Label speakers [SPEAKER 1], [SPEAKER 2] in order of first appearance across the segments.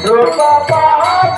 [SPEAKER 1] Rupa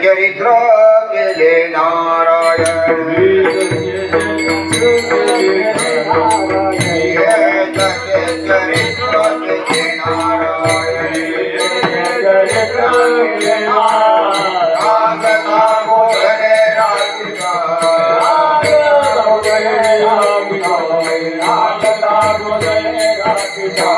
[SPEAKER 1] चरित्र केले नारायण
[SPEAKER 2] रागता गोदने राखिता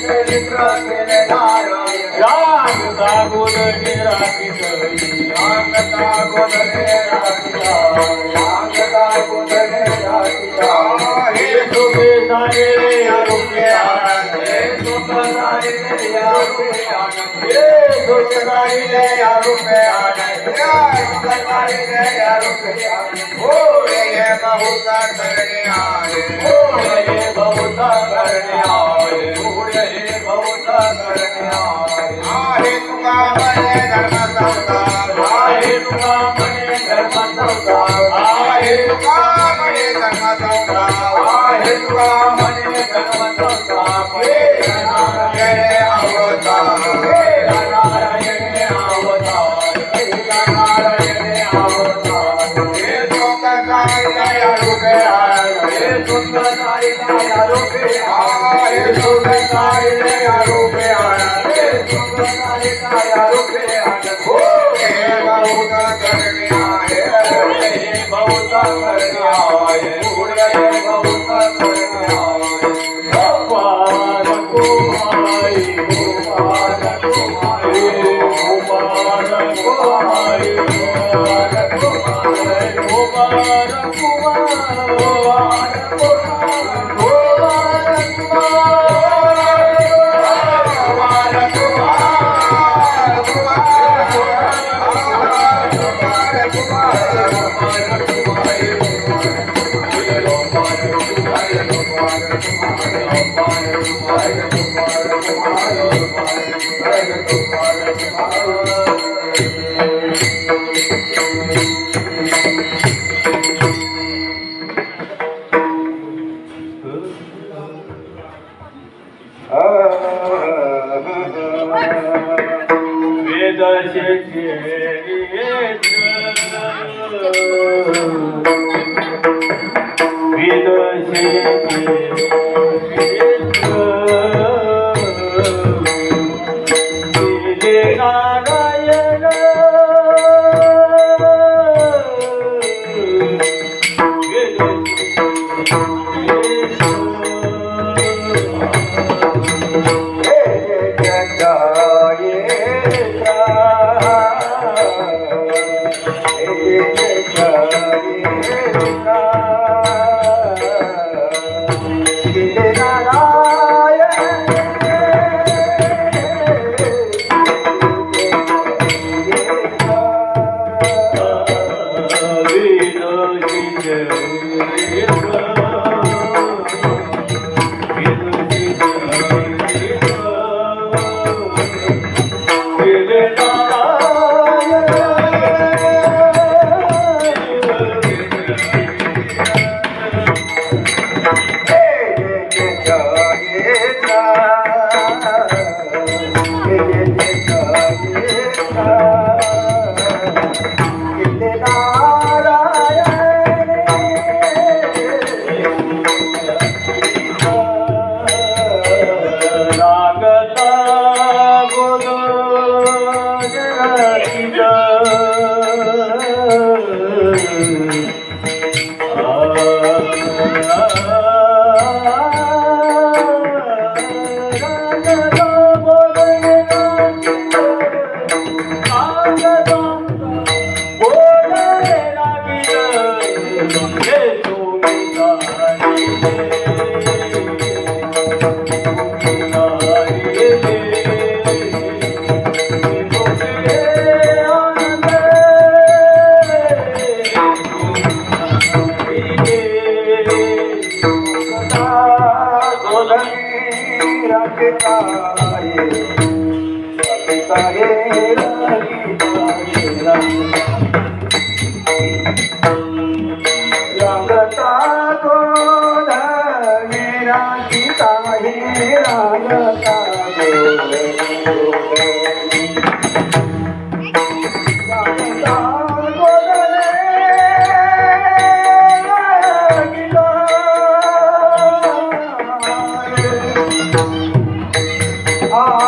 [SPEAKER 1] चरित्र केले नारायण
[SPEAKER 2] रागता गोदने राखिता हे सुखे सारे आरोग्य आनंद हे सुख सारे आरोग्य आनंद हे सुख सारे आरोग्य आनंद
[SPEAKER 1] हो रे बहुत करणे आए
[SPEAKER 2] हो रे बहुत करणे आए हो रे बहुत करणे आए
[SPEAKER 1] आहे तुका मने धर्म संसार
[SPEAKER 2] आहे तुका मने धर्म संसार
[SPEAKER 1] आहे तुका मने धर्म संसार
[SPEAKER 2] आहे तुका मने धर्म संसार हे
[SPEAKER 1] नारायण अवतार
[SPEAKER 2] हे नारायण अवतार हे नारायण अवतार
[SPEAKER 1] हे लोक साई रूपे
[SPEAKER 2] हे सुंदर साई रूपे
[SPEAKER 1] हे सुख साई रूपे
[SPEAKER 2] हे सुंदर साई रूपे
[SPEAKER 1] हो हे बहुत करणे आए
[SPEAKER 2] हे बहुत करणे आए हे बहुत करणे आए गोपाल कुमारी गोपाल कुमारी गोपाल कुमारी गोपाल कुमारी गोपाल Thank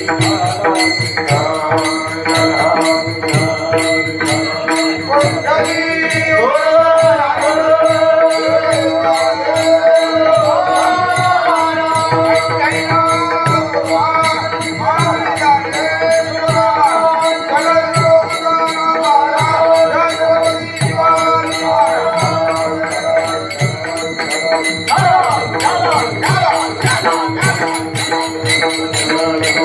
[SPEAKER 2] you.
[SPEAKER 1] ये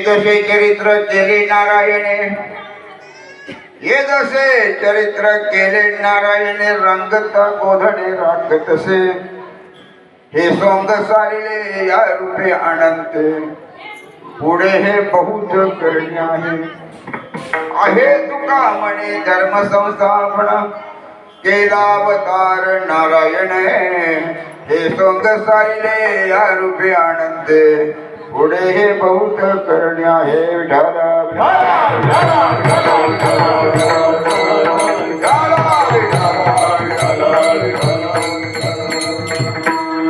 [SPEAKER 1] जसे चरित्र केले नारायणे, ये जसे चरित्र केले नारायणे, रंगत गोधडे राखतसे, हे सोंग सारिले या रूपे अनंते, पुढे हे बहुत करणे आहे तुका म्हणे धर्म संस्थापन, केला अवतार नारायण, हे सोंग सारिले या रूपे अनंते, पुढे हे बहुत करणे आहे विठाला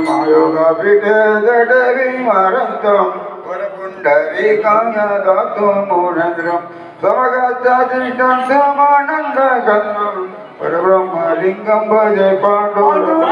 [SPEAKER 1] मायोगा पिठे जडवी मारंतम वरपुंडरी काया दातो मोनंद्रम समगाचा दृष्टांत समानंद गन्नम परब्रह्मलिंगम भजे पांडुरंग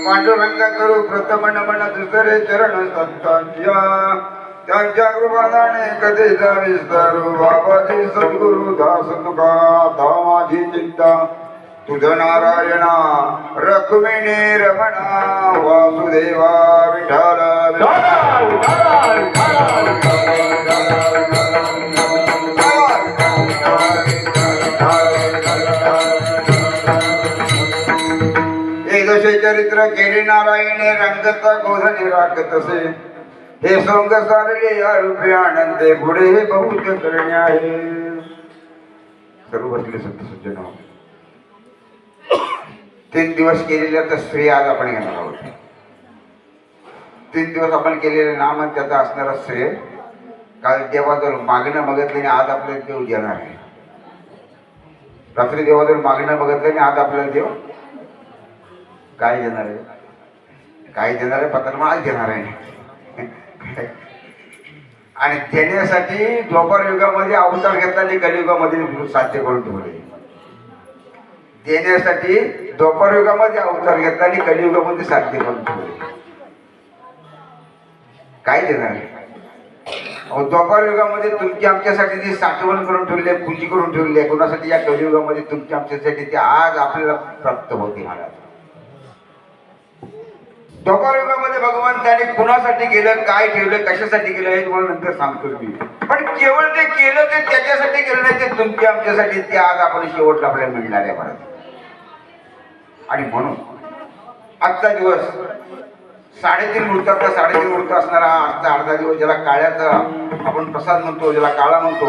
[SPEAKER 1] पांडुरंग करू प्रथम नमन दुसरे चरण संतांच्या, त्यांच्या कृपादाने कधी विस्तारू बाबाजी सद्गुरु दास तुका, आता माझी चिंता तुझ नारायणा रखुमिणी रमणा वासुदेवा विठाल जसे चरित्र केले नारायणे, रंगत गोधने राखतसे, हे सोंग सारले या रूपे आनंदे, पुढे हे बहुत करणे आहे. सर्व बसले सत्य सज्जन 3 दिवस केलेल्या तर श्रेय आज आपण घेणार आहोत. 3 दिवस आपण केलेले नाम आणि त्याचा असणारा श्रेय काल देवाजवळ मागणं बघितलं आणि आज आपल्याला देव देणार आहे. रात्री देवाजवळ मागणं बघितलं आणि आज आपल्याला देव काय देणार आहे, काय देणार आहे पत्र आज देणार आहे. आणि देण्यासाठी द्वापर युगामध्ये अवतार घेतला आणि कलियुगामध्ये साध्य करून ठेवले. देण्यासाठी द्वापर युगामध्ये अवतार घेतला आणि कलियुगामध्ये साध्य करून ठेवले. काय देणार आहे? द्वापर युगामध्ये तुमची आमच्यासाठी जी साठवण करून ठेवली आहे, पूंजी करून ठेवली आहे, कोणासाठी या कलियुगामध्ये तुमची आमच्यासाठी ते आज आपल्याला प्राप्त होते. महाराज द्वापर युगामध्ये भगवान त्याने कुणासाठी केलं, काय ठेवलं, कशासाठी केलं हे तुम्हाला नंतर सांगतो मी. पण केवळ ते केलं ते त्याच्यासाठी केलं नाही, ते तुमच्या आमच्यासाठी ते आज आपण शेवटला आपल्याला मिळणार आहे महाराज. आणि म्हणून आजचा दिवस 3.5 मुहूर्तातला 3.5 मुहूर्त असणारा आजचा अर्धा दिवस, ज्याला काळ्याचा आपण प्रसाद म्हणतो, ज्याला काळा म्हणतो,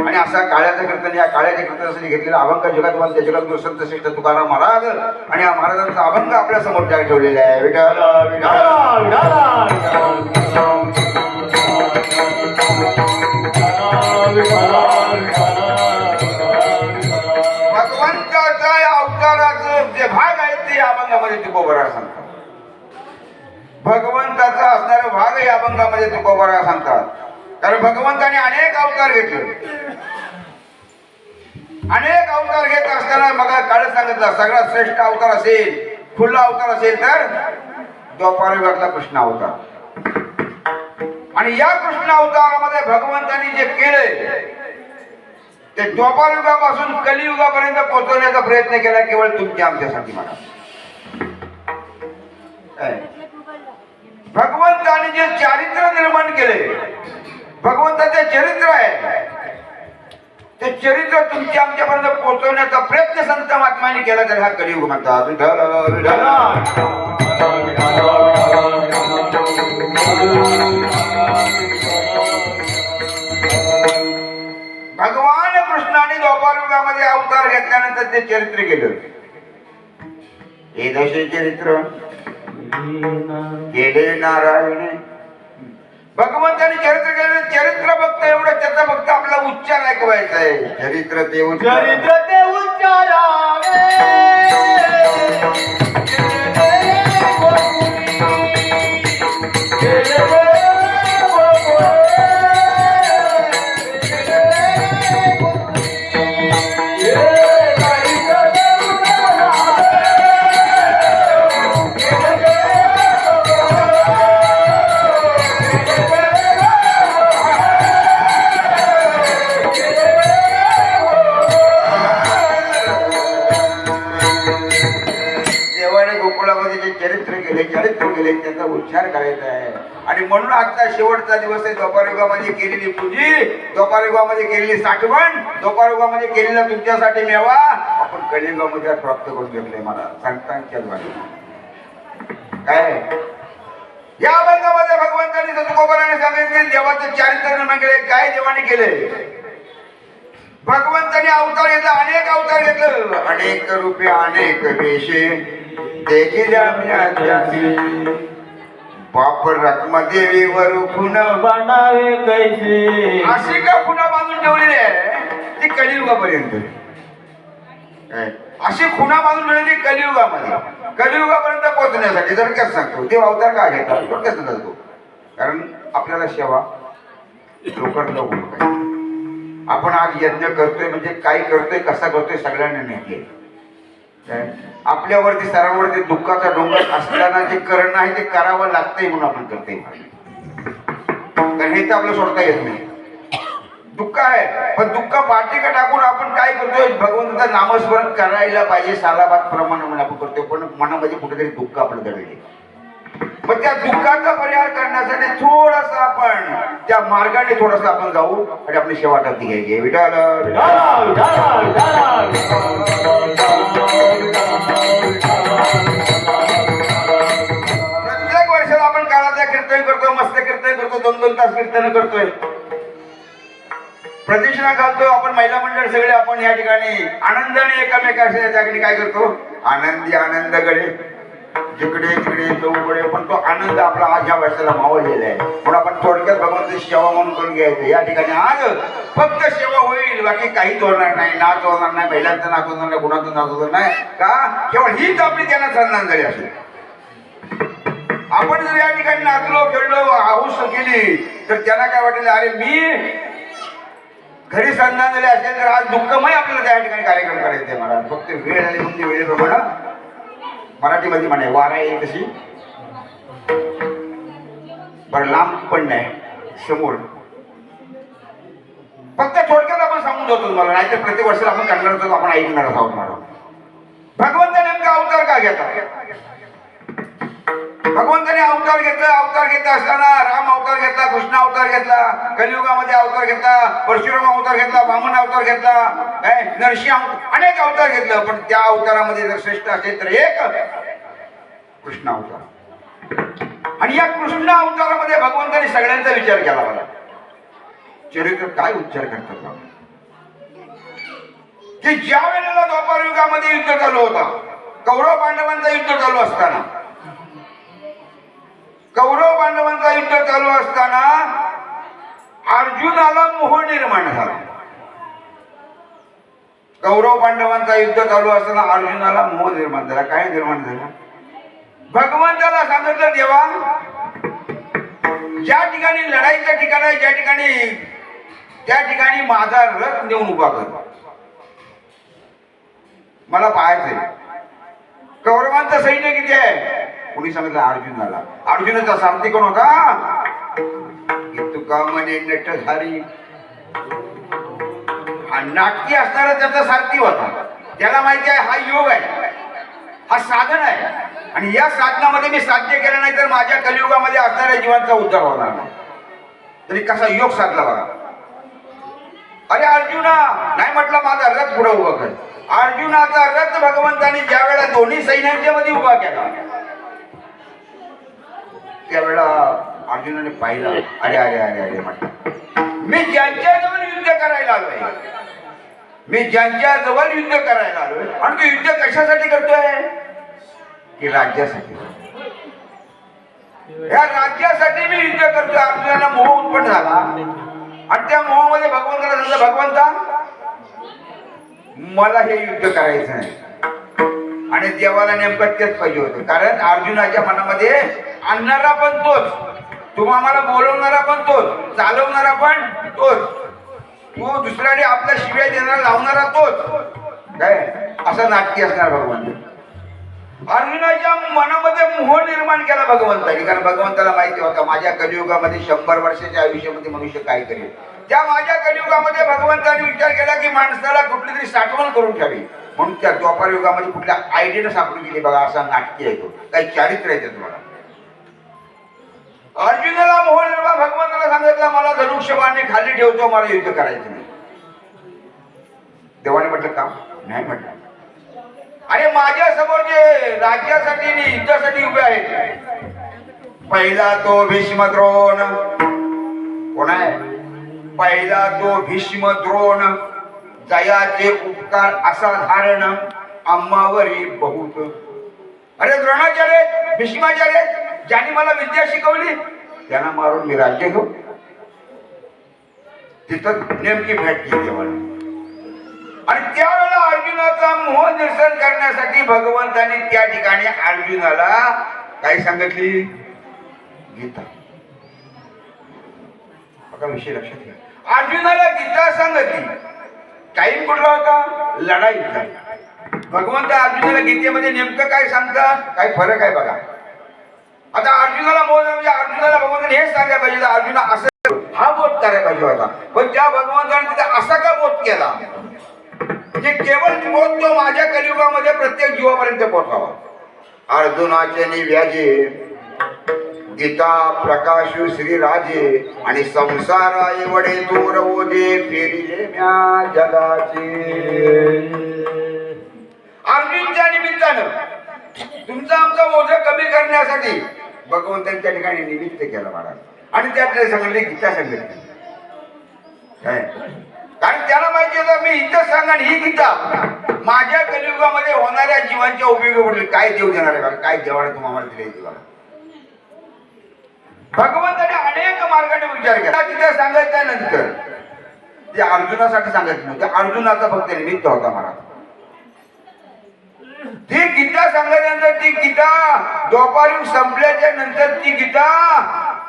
[SPEAKER 1] आणि असा काळ्याचा कीर्तन, या काळ्याच्या कीर्तनासाठी घेतलेला अभंग जगात वंद्य जगद्गुरु संत श्रेष्ठ तुकाराम महाराज आणि या महाराजांचा अभंग आपल्या समोर ठेवलेला आहे. विठ्ठल विठ्ठल भगवंताच्या अवताराचं जे भाग आहेत ते या अभंगामध्ये तुकोबरा सांगतात. भगवंताचा असणारे भाग या अभंगामध्ये तुकोबरा सांगतात. कारण भगवंताने अनेक अवतार घेतले. अनेक अवतार घेत असताना मग काळ सांगितलं सगळ्यात श्रेष्ठ अवतार असेल, खुला अवतार असेल तर द्वापार युगातला कृष्ण अवतार. आणि या कृष्ण अवतारामध्ये भगवंतांनी जे केलंय ते द्वापार युगापासून कलियुगापर्यंत पोहोचवण्याचा प्रयत्न केला केवळ तुमच्या आमच्यासाठी. मला भगवंताने जे चारित्र्य निर्माण केले, भगवंताचे चरित्र आहे, ते चरित्र तुमच्या आमच्यापर्यंत पोहोचवण्याचा प्रयत्न संत महात्म्याने केला तर हा कलियुग म्हणतात. विठ्ठल विठ्ठल. भगवान कृष्णाने द्वापार युगामध्ये अवतार घेतल्यानंतर ते चरित्र केलं. हे दशे चरित्र केले नारायण. भगवंताने चरित्र केलं. चरित्र भक्त एवढं त्याचा फक्त आपला उच्चार ऐकवायचा आहे. चरित्र ते उच्चारावे. चरित्र केले त्याचा उच्चार करायचा आहे. आणि म्हणून आजचा शेवटचा दिवस आहे. द्वापार युगामध्ये केलेली पूजी, द्वापार युगामध्ये केलेली साठवण, द्वापार युगामध्ये केलेला तुमच्यासाठी मेवा आपण कलियुगामध्ये प्राप्त करून घेतले. मला संतांच्या द्वारे काय या अभंगामध्ये भगवंतांनी सतुकोबराने सांगितले देवाचं चारित्र निर्माण केले. काय देवाने केले? भगवंताने अवतार घेतला, अनेक अवतार घेतलं, अनेक रूपे अनेक वेशे देखील बाप रखमादेवी वर खुना
[SPEAKER 2] बनावे कैसे.
[SPEAKER 1] अशी का खुना बांधून ठेवलेली आहे ती कलियुगापर्यंत. अशी खुना बांधून ठेवलेली कलियुगामध्ये, कलियुगापर्यंत पोहोचण्यासाठी. जर कसं सांगतो देव अवतार का घेतात कसं सांगतो? कारण आपल्याला सेवा लवकर लवकर आपण आज यज्ञ करतोय म्हणजे काय करतोय, कसा करतोय सगळ्यांना माहिती आहे. आपल्यावरती सर्वांवरती दुःखाचा डोंगर असताना जे करणं आहे ते करावं लागतंय म्हणून आपण करतोय. कारण हे तर आपलं सोडता येत नाही. दुःख आहे पण दुःख पाठीका टाकून आपण काय करतोय भगवंताचं नामस्मरण करायला पाहिजे सालाबाद प्रमाणे म्हणून आपण करतोय. पण मनामध्ये कुठेतरी दुःख आपलं दडले. मग त्या दुःखाचा परिहार करण्यासाठी थोडस आपण त्या मार्गाने थोडस आपण जाऊ आणि आपली सेवा टाकती घ्यायची. विठाल प्रत्येक वर्षाला आपण काळाचं कीर्तन करतो, मस्त कीर्तन करतो, 2-2 तास कीर्तन करतोय, प्रदक्षिणा घालतो. आपण महिला मंडळ सगळे आपण या ठिकाणी आनंदाने एकामेकाच्या त्या ठिकाणी काय करतो आनंदी आनंदकडे जिकडे तिकडे चौकडे. पण तो आनंद आपला आज ह्या वर्षाला मावळलेला आहे. म्हणून आपण थोडक्यात भगवंताची सेवा म्हणून करून घ्यायचं. या ठिकाणी आज फक्त सेवा होईल, बाकी काहीच होणार नाही. नाच होणार नाही, महिलांचं नाच होणार नाही, गुणाचं नाच होणार नाही. का केवळ हीच आपली त्यांना श्रद्धांजली असेल. आपण जर या ठिकाणी नाचलो खेळलो हाऊस केली तर त्यांना काय वाटेल अरे मी घरी श्रद्धांजली असेल तर आज दुःखमय आपल्याला त्या ठिकाणी कार्यक्रम करायचे. मला फक्त वेळ झाली म्हणजे वेळेप्रमाणे मराठीमध्ये म्हणे वारा येईल तशी बरं लांब पण नाही समोर. फक्त थोडक्यात आपण सांगून जातो तुम्हाला, नाहीतर प्रत्येक वर्षाला आपण करणार होतो आपण ऐकणार आहोत. मला भगवंताने नेमका अवतार का घेतात? भगवंताने अवतार घेतला. अवतार घेत असताना राम अवतार घेतला, कृष्ण अवतार घेतला, कलियुगामध्ये अवतार घेतला, परशुराम अवतार घेतला, वामन अवतार घेतला, नरसिंह अनेक अवतार घेतलं. पण त्या अवतारामध्ये जर श्रेष्ठ असेल तर एक कृष्ण अवतार. आणि या कृष्ण अवतारामध्ये भगवंताने सगळ्यांचा विचार केला. मला चरित्र काय उच्चार करतात की ज्या वेळेला द्वापार युगामध्ये युद्ध चालू होता, कौरव पांडवांचा युद्ध चालू असताना, कौरव पांडवांचा युद्ध चालू असताना अर्जुनाला मोह निर्माण झाला. कौरव पांडवांचा युद्ध चालू असताना अर्जुनाला मोह निर्माण झाला. काय निर्माण झाला? भगवंताला सांगितलं, देवा ज्या ठिकाणी लढाईचं ठिकाण आहे, ज्या ठिकाणी त्या ठिकाणी माझा रथ नेऊन उभा कर, मला पाहायचंय. कौरवांचं सैन्य किती आहे? कोणी सांगितलं? अर्जुनाला. अर्जुनाचा सारथी कोण होता? तुका म्हणे नटधारी, हा नाटकी असणारा त्याचा सारथी होता. त्याला माहिती आहे हा योग आहे, हा साधन आहे, आणि या साधनामध्ये मी साध्य केलं नाही तर माझ्या कलियुगामध्ये असणाऱ्या जीवांचा उद्धार होणार नाही. तरी कसा योग साधला बघा. अरे अर्जुना, नाही म्हटलं माझा रथ पुढे उभा कर. अर्जुनाचा रथ भगवंताने ज्या वेळा दोन्ही सैन्यांच्या मध्ये उभा केला, त्यावेळा अर्जुनाने पाहिलं, अरे अरे अरे अरे म्हटलं, मी ज्यांच्या जवळ युद्ध करायला आलोय, मी ज्यांच्या जवळ युद्ध करायला आलोय, आणि तू युद्ध कशासाठी करतोय? की राज्यासाठी. या राज्यासाठी मी युद्ध करतोय. अर्जुनाला मोह उत्पन्न झाला, आणि त्या मोहामध्ये भगवंताला सांगितलं, भगवंता मला हे युद्ध करायचं नाही. आणि देवाला नेमकं तेच पाहिजे होतं. कारण अर्जुनाच्या मनामध्ये आणणारा पण तोच, तुम्हाला बोलवणारा पण तोच, चालवणारा पण तोच, तो दुसऱ्याने आपल्या शिव्या देणारा लावणारा तोच. काय असं नाटकी असणार भगवंत. अर्जुनाच्या मनामध्ये मोह निर्माण केला भगवंताने. कारण भगवंताला माहिती होता माझ्या कलियुगामध्ये 100 वर्षाच्या आयुष्यामध्ये मनुष्य काय करेल. त्या माझ्या कलियुगामध्ये भगवंताने विचार केला की माणसाला कुठली तरी साठवण करून ठेवी. म्हणून त्या द्वापार युगामध्ये कुठल्या आयडियानं सापडून गेली बघा, असा नाटकी आहे तो. काही चारित्र्य आहे तुम्हाला. अर्जुनाला मोह निर्माण, भगवंताला सांगितलं मला धनुष्यबाणे खाली ठेवतो, मला युद्ध करायचं नाही. देवाने म्हटलं का नाही? म्हटलं अरे माझ्या समोर जे राज्यासाठी आणि युद्धासाठी उभे आहेत, पहिला तो भीष्म द्रोण. कोण आहे? पहिला तो भीष्म द्रोण. जयाचे उपकार असा धारण आम्हावरी बहुत. अरे द्रोणाचार्य, भीष्माचार्य, ज्यांनी मला विद्या शिकवली त्यांना मारून मी राज्य घेऊ. तिथं नेमकी भेट केली देवाने. आणि त्यावेळेला अर्जुनाचा मोह निरसन करण्यासाठी भगवंताने त्या ठिकाणी अर्जुनाला काय सांगितली? गीता. बघा विषय लक्षात घ्या. अर्जुनाला गीता सांगितली. टाईम कुठला होता? लढाईचा. भगवंत अर्जुनाला गीतेमध्ये नेमकं काय सांगतात? काय फरक आहे बघा. आता अर्जुनाला मोह म्हणजे अर्जुनाला भगवंताने हेच सांगायला पाहिजे, अर्जुना असं हा बोध करायला पाहिजे होता. पण त्या भगवंताने तिथे असा का बोध केला? म्हणजे केवळ बोध तो माझ्या कलियुगामध्ये प्रत्येक जीवापर्यंत पोहोचावा. अर्जुनाचे निव्याजे गीता प्रकाशु श्री राजे, आणि संसाराय वडे दूर ओझे फेरिले म्या जगाचे. अर्जुनच्या निमित्तानं तुमचा आमचा ओझं कमी करण्यासाठी भगवंतांच्या ठिकाणी निमित्त केलं महाराज. आणि त्यातले सांगितले गीता सांगितली. काय? कारण त्याला माहिती होतं मी इथं सांगा, ही गीता माझ्या कलियुगामध्ये होणाऱ्या जीवांच्या उपयोगी पडली. काय देव देणार आहे बघा, काय देवाने तुम्हाला दिले जीवाला. भगवंताने अनेक मार्गाने विचार केला. तिथे सांगितल्यानंतर ते अर्जुनासाठी सांगितलं नव्हतं, अर्जुनाचा फक्त निमित्त होता महाराज. ती गीता सांगितल्यानंतर ती गीता द्वापारयुग संपल्याच्या नंतर ती गीता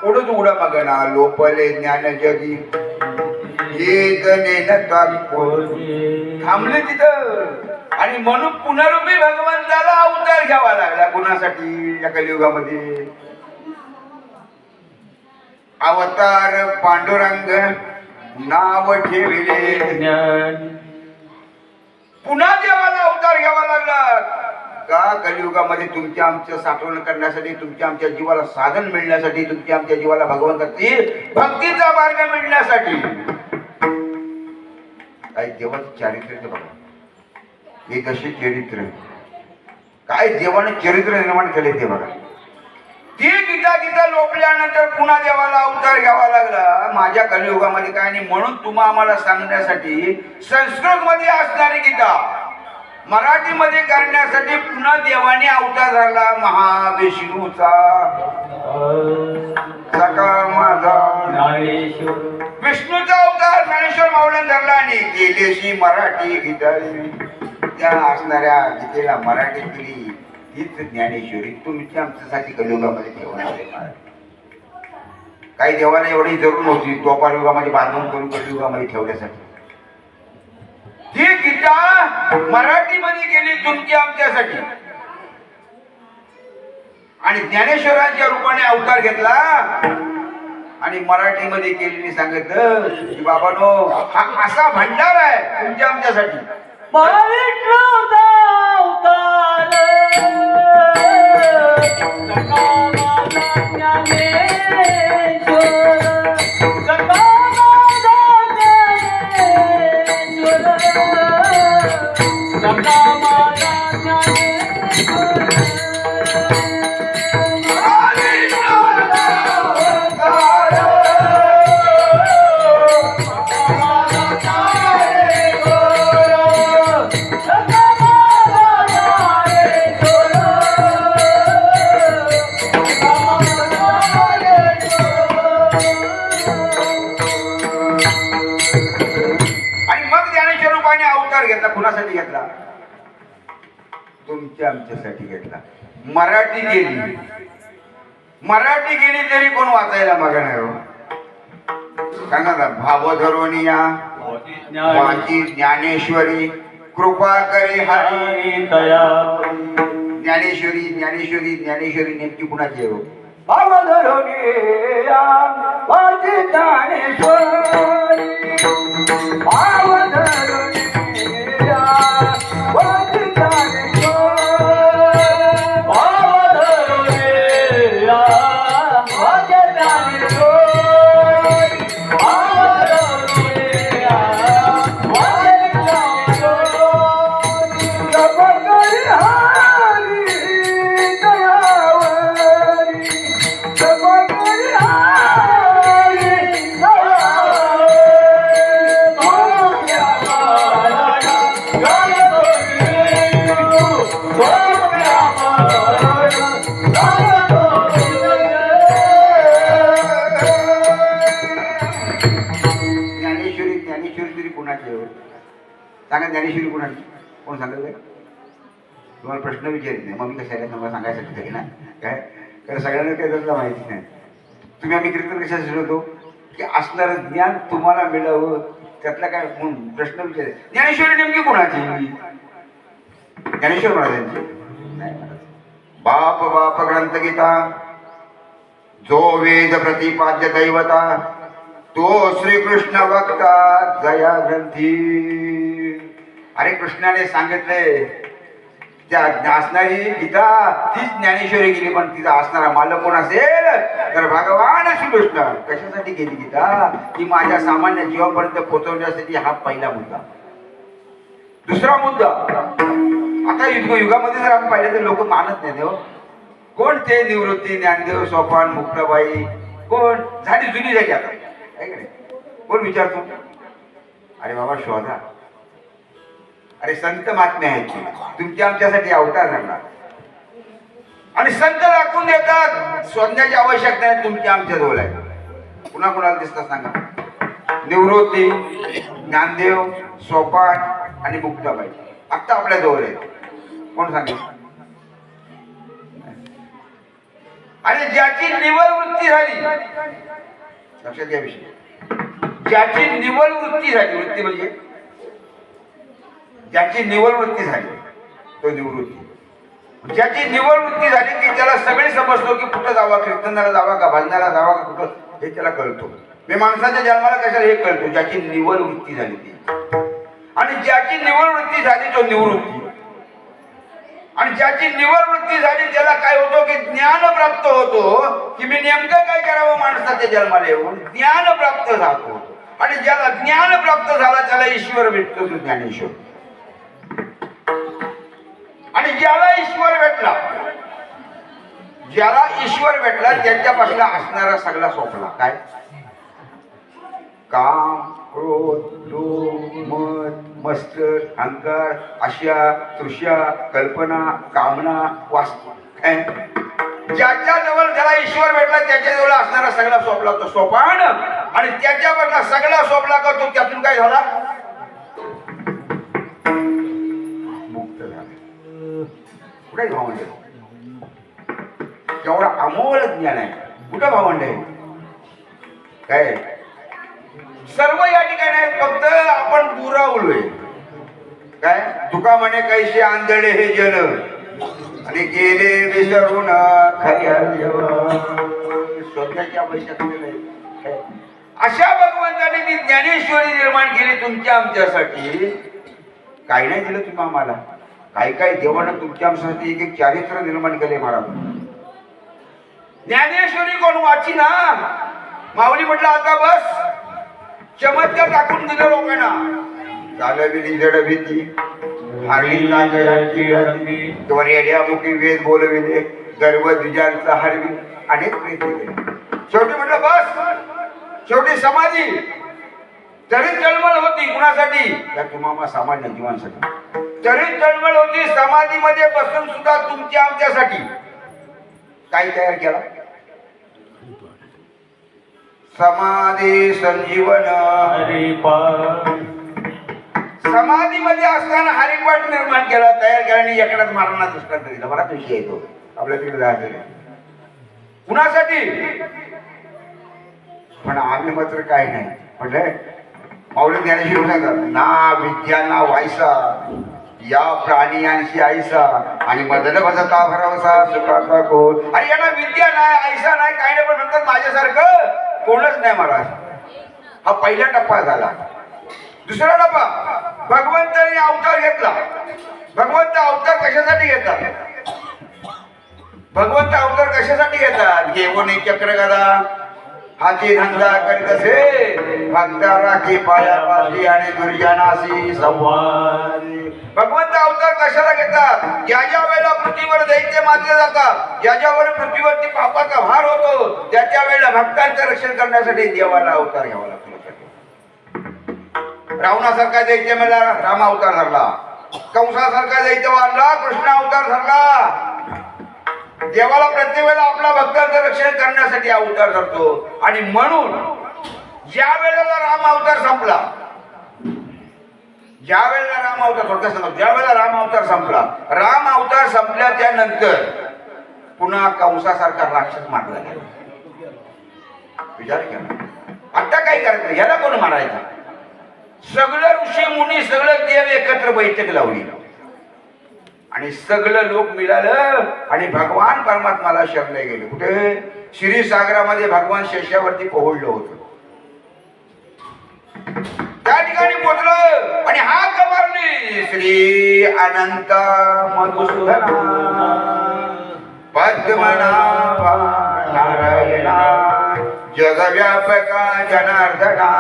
[SPEAKER 1] उडत उडा मागणा लोपले ज्ञान जगी थांबले तिथं. आणि म्हणून पुनरुपी भगवंताला अवतार घ्यावा लागला. कुणासाठी? या कलियुगामध्ये अवतार पांडुरंग नाव ठेविले. पुन्हा देवाला अवतार घ्यावा लागला का? कलियुगामध्ये तुमच्या आमच्या साठवण करण्यासाठी, तुमच्या आमच्या जीवाला साधन मिळण्यासाठी, तुमच्या आमच्या जीवाला भगवंताची भक्तीचा मार्ग मिळण्यासाठी. काय देवाचं चारित्र्य बघा. हे कसे चरित्र, काय देवाने चरित्र निर्माण केले ते बघा. ती गीता लोपल्यानंतर पुन्हा देवाला अवतार घ्यावा लागला माझ्या कलियुगामध्ये. काय नाही म्हणून तुम्हा आम्हाला सांगण्यासाठी संस्कृत मध्ये असणारी गीता मराठीमध्ये करण्यासाठी पुन्हा देवाने अवतार झाला महाविष्णूचा. सकाळ माझा विष्णूचा अवतार ज्ञानेश्वर माऊलीने धरला आणि गेलेशी मराठी गीताळी. त्या असणाऱ्या गीतेला मराठी केली हीच ज्ञानेश्वरी तुमची आमच्यासाठी कलियुगामध्ये ठेवणार आहे महाराज. काही देवाला एवढी जरूर नव्हती द्वापार युगामध्ये बांधून करून कलियुगामध्ये ठेवण्यासाठी. ही गीता मराठीमध्ये गेली तुमची आमच्यासाठी आणि ज्ञानेश्वरांच्या रूपाने अवतार घेतला आणि मराठीमध्ये केलेली सांगितलं की बाबानो हा असा भंडार आहे तुमच्या आमच्यासाठी.
[SPEAKER 2] महाविष्णूचा अवतार
[SPEAKER 1] घेतला कुणासाठी घेतला तुमच्या आमच्यासाठी घेतला. मराठी गेली मराठी गेली तरी कोण वाचायला मागणार हो सांगा ना. भाव धरोनिया माझी ज्ञानेश्वरी कृपा करे हरी
[SPEAKER 2] दया.
[SPEAKER 1] ज्ञानेश्वरी ज्ञानेश्वरी ज्ञानेश्वरी नेमकी कुणाची हो.
[SPEAKER 2] भाव धरोनिया माझी ज्ञानेश्वरी भाव धरोनिया
[SPEAKER 1] सांगा ज्ञानेश्वरी कुणाची कोण सांगत काय. तुम्हाला प्रश्न विचारित नाही मग मी कशाला तुम्हाला सांगायसाठी तरी ना काय कारण सगळ्यांना काही त्यातलं माहिती नाही. तुम्ही आम्ही कीर्तन कशाला शिकवतो की असणारं ज्ञान तुम्हाला मिळावं त्यातला काय प्रश्न विचार. ज्ञानेश्वरी नेमकी कुणाची ज्ञानेश्वर महाराजांची नाही महाराज. बाप बाप ग्रंथ गीता जो वेद प्रतिपाद्य दैवता तो श्रीकृष्ण वक्ता जया ग्रंथी. अरे कृष्णाने सांगितलंय त्या असणारी गीता तीच ज्ञानेश्वरी गेली पण तिचा असणारा मालक कोण असेल तर भगवान श्रीकृष्ण. कशासाठी गेली गीता की माझ्या सामान्य जीवापर्यंत पोहोचवण्यासाठी. हा पहिला मुद्दा. दुसरा मुद्दा आता युगामध्ये जर आपण पाहिलं तर लोक मानत नाही हो. कोण ते निवृत्ती ज्ञानदेव सोपान मुक्ताबाई कोण झाली जुनी झाली आता आहे का नाही. कोण विचारतो अरे बाबा शोधा. अरे संत महात्मे आहेत तुमच्या आमच्यासाठी अवतार झाला आणि संत दाखवून देतात स्वज्ञाची आवश्यकता आहे तुमच्या आमच्या जवळ आहे. कुणा कुणाला दिसतात सांगा. निवृत्ती ज्ञानदेव सोपान आणि मुक्ताबाई आता आपल्या जवळ आहे. कोण सांगेल. आणि ज्याची निवड वृत्ती झाली लक्षात घ्या विषय. ज्याची निवड वृत्ती झाली वृत्ती म्हणजे ज्याची निवड वृत्ती झाली तो निवृत्ती. ज्याची निवड वृत्ती झाली की त्याला सगळे समजतो की कुठं जावा कीर्तनाला जावा का भजनाला जावा का कुठं हे त्याला कळतो. मी माणसाच्या जन्माला कशाला हे कळतो ज्याची निवड वृत्ती झाली ती. आणि ज्याची निवड वृत्ती झाली तो निवृत्ती. आणि ज्याची निवड वृत्ती झाली त्याला काय होतो की ज्ञान प्राप्त होतो की मी नेमकं काय करावं माणसाच्या जन्माला येऊन ज्ञान प्राप्त झालो. आणि ज्याला ज्ञान प्राप्त झाला त्याला ईश्वर भेटतो तो ज्ञानेश्वर. आणि ज्याला ईश्वर भेटला त्यांच्यापासून असणारा सगळा सोपला काय काम क्रोध लोभ मद मत्सर अहंकार आशा तृष्या कल्पना कामना वासना. ज्याच्या जवळ ज्याला ईश्वर भेटला त्याच्या जवळ असणारा सगळा सोपला तो सोपान आणि त्याच्यावरला सगळा सोबला करतो, त्यातून काय झाला? मुक्त झाला. कुठे भावंड? एवढा अमोल ज्ञान आहे, कुठं भावंड आहे? काय सर्व या ठिकाणी आहे, फक्त आपण दुरावलोय. काय तुका म्हणे कैसे आंधळे हे जन आणि गेले विसरून खऱ्या स्वतःच्या पैशात नाही. अशा भगवंताने ती ज्ञानेश्वरी निर्माण केली तुमच्या आमच्यासाठी. काही नाही दिलं तुम्ही आम्हाला, काही काही देवानं तुमच्या आमच्यासाठी एक एक चारित्र निर्माण केले महाराज. ज्ञानेश्वरी कोण वाची ना, माऊली म्हटलं आता बस, चमत्कार टाकून दिलं लोकांना. चालविली जड भीती हारली रेड्यामुखी वेद बोलविले, गर्व द्विजांचा हरवी अनेक प्रयत्न केले. शेवटी म्हटलं बस, शेवटी समाधी तरी तळमळ होती. कुणासाठी? या तुम्हाला सामान्य जीवांसाठी तरी तळमळ होती. समाधीमध्ये बसून सुद्धा तुमच्या आमच्यासाठी काय तयार केला? समाधी संजीवन हरिपाठ. समाधीमध्ये असताना हरिपाठ निर्माण केला, तयार केला आणि एकाच महाराजांना दृष्टांत दिला. बराच विषय येतो आपल्या तिकडे जायचं. कुणासाठी? पण आम्ही मात्र काय नाही म्हटलं. माऊली ज्ञानेश्वरी सांगतात ना विद्या ना व्हायसा या प्राणियांशी आईसा आणि मदन भजता भरवसा सुखाचा कोण. अरे यांना विद्या नाही, ऐसा नाही, काय नाही, पण म्हणतात माझ्यासारखं कोणच नाही महाराज. हा पहिला टप्पा झाला. दुसरा टप्पा, भगवंताने अवतार घेतला. भगवंत अवतार कशासाठी घेतात? भगवंत अवतार कशासाठी घेतात? घेऊन चक्र गदा हाती धंदा करीत असे भक्ता राखी पायापाशी आणि दुर्जनाशी संवाद. भगवंत अवतार कशाला घेतात? ज्या ज्या वेळेला पृथ्वीवर दैत्य मारले जातात, ज्या ज्या वेळेला पृथ्वीवरती पापाचा भार होतो, त्या त्या वेळेला भक्तांचं रक्षण करण्यासाठी देवाला अवतार घ्यावा लागतो. रावणासारखा दैत्य मेला, राम अवतार धरला. कंसासारखा दैत्य वाढला, कृष्ण अवतार धरला. देवाला प्रत्येक वेळेला आपल्या भक्तांचं रक्षण करण्यासाठी अवतार धरतो. आणि म्हणून ज्या वेळेला राम अवतार संपला, ज्या वेळेला राम अवतार थोडक्यात सांगतो, ज्या वेळेला राम अवतार संपला, राम अवतार संपल्याच्या नंतर पुन्हा कंसासारखा राक्षस मारला गेला. विचार केला आता काय करायचं? ह्याला कोण मारायचा? सगळं ऋषी मुनी सगळं देव एकत्र बैठक लावली आणि सगळं लोक मिळालं आणि भगवान परमात्माला शरणले गेले. कुठे? क्षीरसागरामध्ये भगवान शेषावरती पोहोचलं होतं. त्या ठिकाणी पोहोचलं आणि हाक मारली श्री अनंत मधुसूदना पद्मनाभा नारायणा जगव्यापका जनार्दना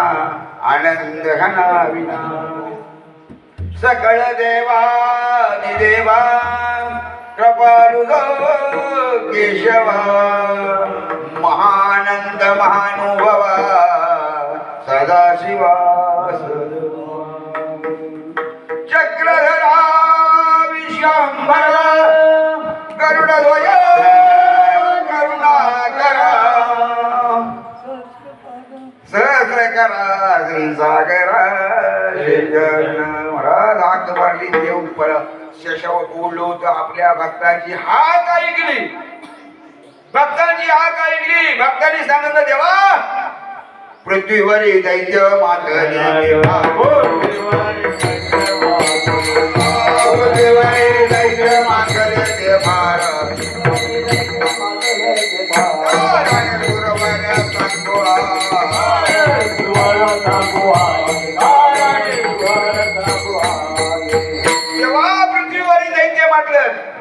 [SPEAKER 1] आनंद घना विना सकळ देवा निदेवा कृपालु केशवा महानंद महानुभवा सदाशिवा चक्रधरा विश्वंभरा गरुडध्वज करुणाकरा सहस्रकरा सागरा हाक मारली. देव शेषावर ओढलो होतं. आपल्या भक्तांची हाक ऐकली, भक्तांची हाक ऐकली. भक्तांनी सांगितलं देवा पृथ्वीवरील दैत्य मातली देवा, पृथ्वीवरील दैत्य मातली देवा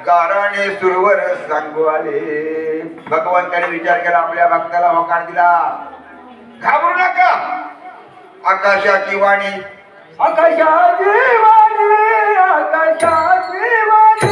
[SPEAKER 1] गाराने सुरवर सांगू आले. भगवंताने विचार केला, आपल्या भक्ताला होकार दिला. घाबरू नका. आकाशाची वाणी,
[SPEAKER 2] आकाशाची वाणी, आकाशाची वाणी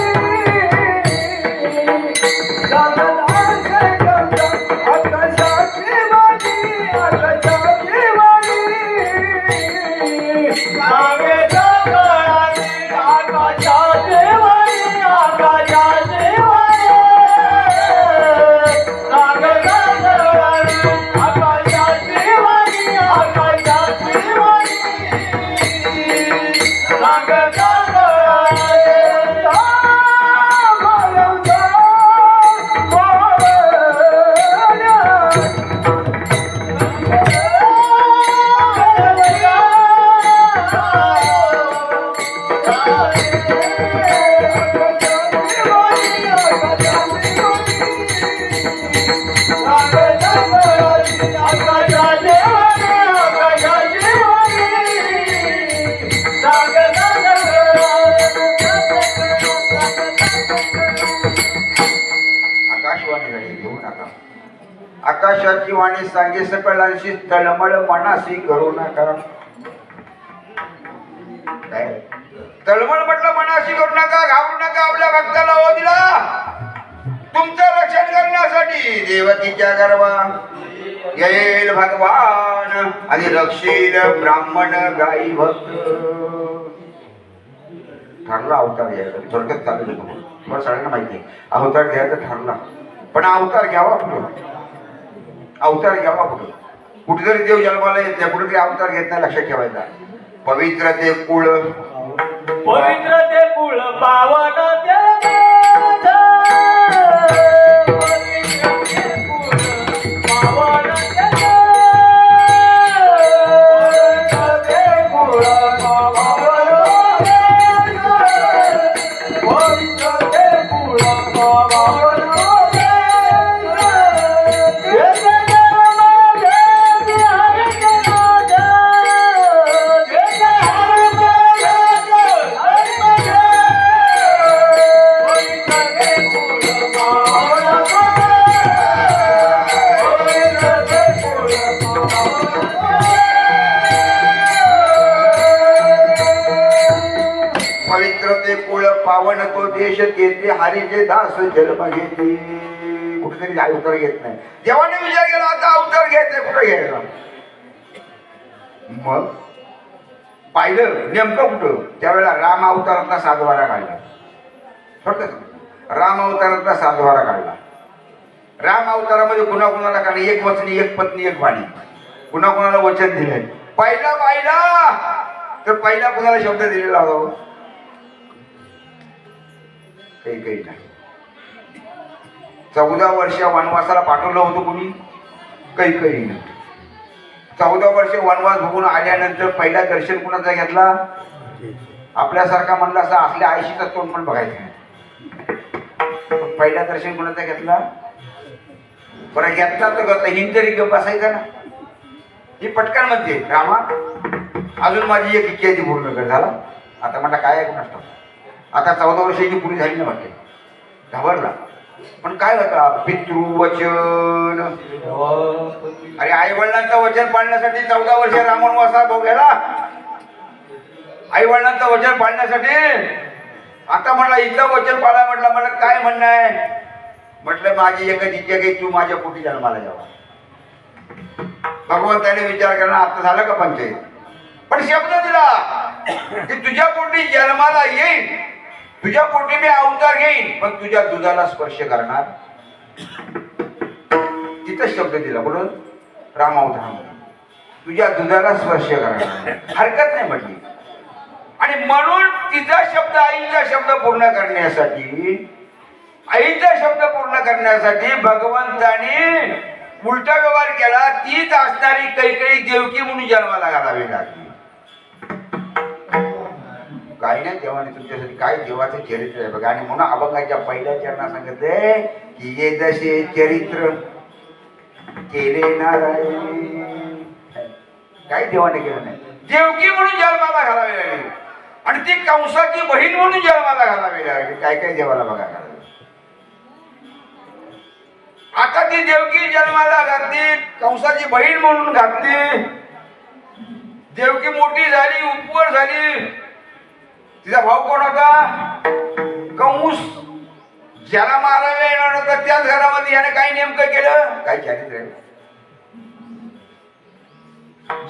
[SPEAKER 1] आकाशाची वाणी सांगे सकळांशी तळमळ मनाशी करू नका. काय तळमळ म्हटलं मनाशी करू नका, घाबरू नका. आपल्या भक्ताला हो दिला तुमचं रक्षण करण्यासाठी. देवकीच्या गर्भा येईल भगवान आणि रक्षील ब्राह्मण गाई भक्त. ठरला अवतार घ्यायचा. थोडक्यात चालू मला सगळ्यांना माहिती आहे अवतार घ्यायचा ठरला. पण अवतार घ्यावा कुठं, अवतार घ्यावा कुठं. कुठेतरी देव जन्माला येत नाही, कुठेतरी अवतार घेत नाही, लक्षात ठेवायचा. पवित्र ते कुळ,
[SPEAKER 2] पवित्र ते कुळ पावन ते माझं. पवित्र ते कुळ पावन ते
[SPEAKER 1] पवित्र ते कुळ पावन तो देश घेते हरीचे दास जन्म घेते. कुठेतरी अवतार घेत नाही. देवाने विचार केला आता अवतार घ्यायचंय, कुठं घ्यायला. मग पाहिलं नेमकं कुठं, त्यावेळेला राम अवतारातला सातवारा काढला. राम अवतारातला सातवारा काढला. राम अवतारामध्ये कुणाकुणाला काढली, एक वचनी, एक पत्नी, एक वाणी. कुणाकुणाला वचन दिले. पहिला तर पहिला कुणाला शब्द दिलेला होता, काही काही नाही. 14 वर्ष वनवासाला पाठवलं होतं कुणी, काही काही नाही. 14 वर्ष वनवास बघून आल्यानंतर पहिला दर्शन कुणाचा घेतला, आपल्यासारखा म्हणला असं असल्या आयशीचा तोंड पण बघायचं नाही. पहिला दर्शन कुणाचा घेतला, बरं घेतला तर हिंद तरी गप बसायचा ना. ही पटकन म्हणते रामा अजून माझी एक इच्छा ती पूर्ण कर. झाला आता म्हणला काय आहे नसतं. आता 14 वर्षाची पुरी झाली ना वाटते, घाबरला. पण काय होता पितृवचन. अरे आई वडिलांचं वचन पाळण्यासाठी 14 वर्ष रामवनवासात भोगायला. आई वडिलांचं वचन पाळण्यासाठी. आता म्हणला इथलं वचन पाळा. म्हटलं मला काय म्हणणं आहे. म्हटलं माझी एकच इच्छा की तू माझ्या पोटी जन्माला जावा. भगवंताने विचार केला आता झालं का पंचायत. पण शब्द दिला की तुझ्या पोटी जन्माला येईल, तुझ्या पोटी मी अवतार घेईन, पण तुझ्या दुधाला स्पर्श करणार. तिथं शब्द दिला म्हणून राम अवतार तुझ्या दुधाला स्पर्श करणार. हरकत नाही म्हटली. आणि म्हणून तिचा शब्द आईचा शब्द पूर्ण करण्यासाठी भगवंताने उलटा व्यवहार केला. तीच असणारी काही देवकी म्हणून जन्माला घालावी लागली. काही नाही देवाने तुमच्यासाठी काय देवाचं चरित्र आहे बघा. आणि म्हणून अभंगाच्या पहिल्या चरणात सांगितले की ये जसे चरित्र केले नारायण. काही देवाने केलं नाही. देवकी म्हणून जन्माला घालावी लागली आणि ती कंसाची बहीण म्हणून जन्माला घालावी लागली. काय देवाला बघा घालावी. आता ती देवकी जन्माला घातली, कंसाची बहीण म्हणून घातली. देवकी मोठी झाली, उपवर झाली. तिचा भाऊ कोण होता, कंस. ज्याला मारायला येणार होता त्याच घरामध्ये याने काही नेमकं केलं, काय चारित्र्य.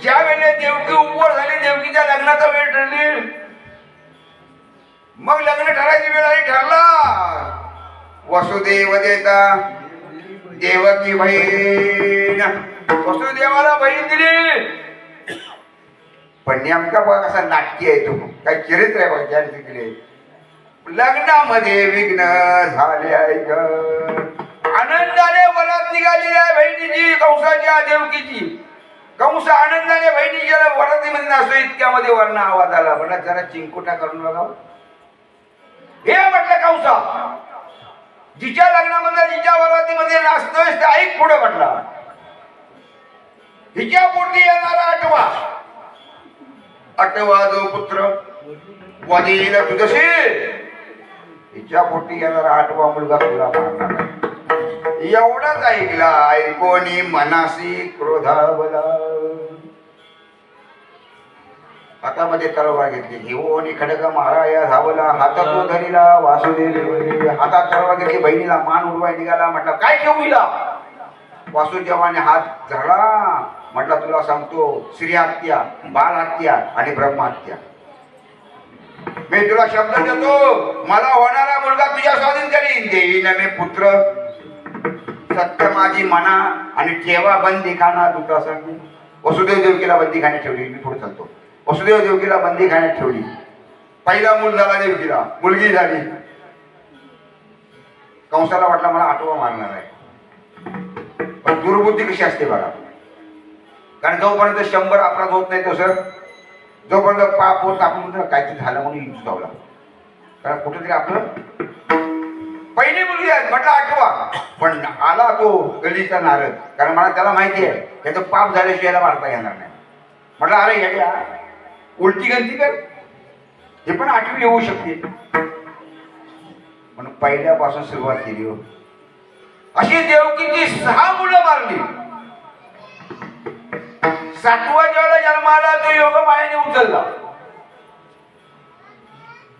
[SPEAKER 1] ज्या वेळेला देवकी उपवर झाली, देवकीच्या लग्नाचा वेळ ठरली. मग लग्न ठरायची वेळ आली, ठरला. वसुदेव देता देवकी बहीण. वसुदेवाला बहीण दिली. पण नेमका बघ असा नाटकी आहे तो, काय चरित्र आहे बघ. चरित्र केले लग्नामध्ये विघ्न झाले आहे. आनंदाने वरात निघालेली आहे बहिणीची, कंसाच्या देवकीची. कंस आनंदाने बहिणीच्या वरातीमध्ये नाचतो. इतक्यामध्ये वर्ण आवाज आला. म्हणा जरा चिंकुटा करून बघा. हे म्हटलं कंसा जिच्या लग्नामध्ये जिच्या वरातीमध्ये नाचतोय ते ऐक पुढे म्हटला. हिच्या पोटी येणारा आठवा जो पुत्र वधील तुझशी, हिच्या पोटी येणारा 8वा मुलगा तुला मारणार. एवढंच ऐकला ऐकोनी मनासी क्रोधावला. हातामध्ये तलवार घेतली, घेऊन खडक मारा या धावला, हातात तो धरिला वासुदेव. हातात तलवार घेतली, बहिणीला मान उडवाय निघाला. म्हटलं काय ठेवू हिला? वासुदेवाने हात धरला. म्हटलं तुला सांगतो, श्री हत्या, बाल हत्या आणि ब्रह्महत्या. मी तुला शब्द देतो, मला होणारा मुलगा तुझ्या स्वाधीन करीन. देईन मी पुत्र, सत्य माझी मना आणि ठेवा बंदीखाना. तुला सांग, वसुदेव देवकीला बंदीखान्यात ठेवली. मी पुढे चालतो. वसुदेव देवकीला बंदीखान्यात ठेवली. पहिला मूल झाला देवकीला, मुलगी झाली. कंसाला वाटला मला आठवा मारणार आहे. पण दुर्बुद्धी कशी असते बघा. कारण जोपर्यंत 100 अपराध होत नाही तो सर, जोपर्यंत पाप होत आपण म्हणतो काहीतरी झालं म्हणून इंचू धावला. कारण कुठेतरी आपलं पहिली मुलगी आहे म्हटलं आठवा. पण आला तो गलीचा नारद. कारण मला त्याला माहिती आहे त्याचं पाप झाल्याशिवाय याला मारता येणार नाही. म्हटलं अरे येड्या, उलटी गंती कर, हे पण 8वी येऊ शकते. म्हणून पहिल्यापासून सुरुवात केली हो. अशी देवकीची 6 मुलं मारली. 7वा ज्यावेळेला जन्माला तो योग मायेने उचलला.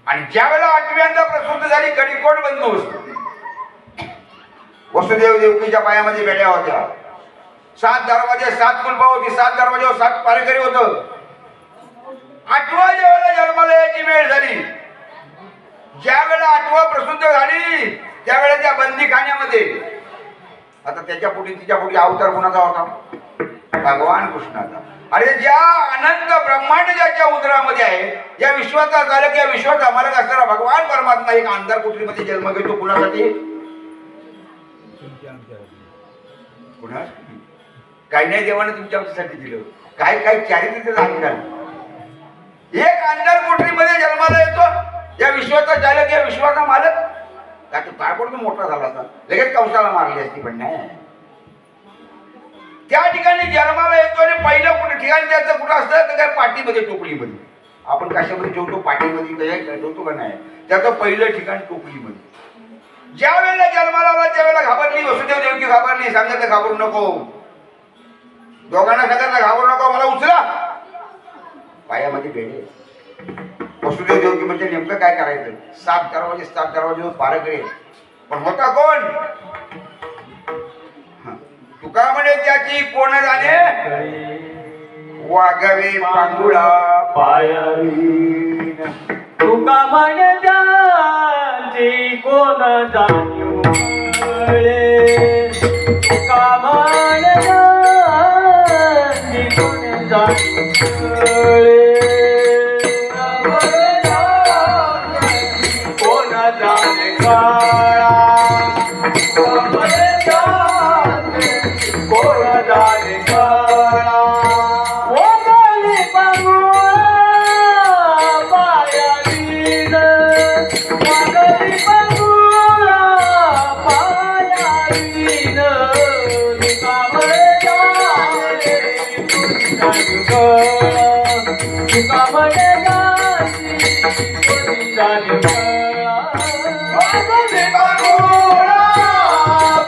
[SPEAKER 1] आणि ज्यावेळेला 8व्यांदा प्रसूत झाली, कडीकोट बंदोबस्त. वसुदेव देवकीच्या पायामध्ये बेड्या होत्या. 7 दरवाजे, 7 कुलपा होती. 7 दरवाजेवर 7 पारेकरी होतं. 8वा ज्यावेळेला जन्माला यायची वेळ झाली, ज्या वेळेला 8वा प्रसूत झाली, त्यावेळेला त्या बंदीखान्यामध्ये आता त्याच्या पोटी तिच्या पोटी अवतार कोणाचा होता? भगवान कृष्णाचा. अरे ज्या अनंत ब्रह्मांड ज्याच्या उदरामध्ये आहे, या विश्वाचा चालक, या विश्वाचा मालक असणारा भगवान परमात्मा एक अंधार कुटरीमध्ये जन्म घेतो. कुणासाठी? कुणासाठी? काही नाही देवाने तुमच्यासाठी दिलं. काय काय चारित्र्य सांगणार. एक अंधार कोठरीमध्ये जन्माला येतो, या विश्वाचा चालक, या विश्वाचा मालक. का तो काय पडतो मोठा झाला असता, लगेच कंसाला मारली असती. पण नाही, त्या ठिकाणी जन्माला येतो आणि पहिलं कुठे ठिकाणी त्याचं कुठं असतं तर काय पाठीमध्ये, टोपलीमध्ये. आपण कशामध्ये ठेवतो? पाठीमध्ये ठेवतो का नाही? त्याचं पहिलं ठिकाण टोपलीमध्ये. ज्या वेळेला जन्माला आला त्यावेळेला घाबरली वसुदेव देवकी. घाबरली. सांगितलं घाबरू नको, दोघांना सांगितलं घाबरू नको, मला उचला. पायामध्ये बेडे. वसुदेव देवकी म्हणजे नेमकं काय करायचं? 7 दरवाजे, 7 दरवाजेवर पारकरे. पण होता कोण? तुका म्हणे त्याची कोण जाणे, वागवे पांगुळा
[SPEAKER 2] पायावी. तुका म्हणे त्याची कोण जाणे, तुका म्हणे त्याची कोण जाणे, कोण जाणे काळा, कोण जाणे काळा. ओगली पांगुळा पायावीन, ओगली पांगुळा पायावीन. तुका म्हणे जाणे कोणी काळा, तुका म्हणे जाणे कोणी जाणे काळा. ओगली पांगुळा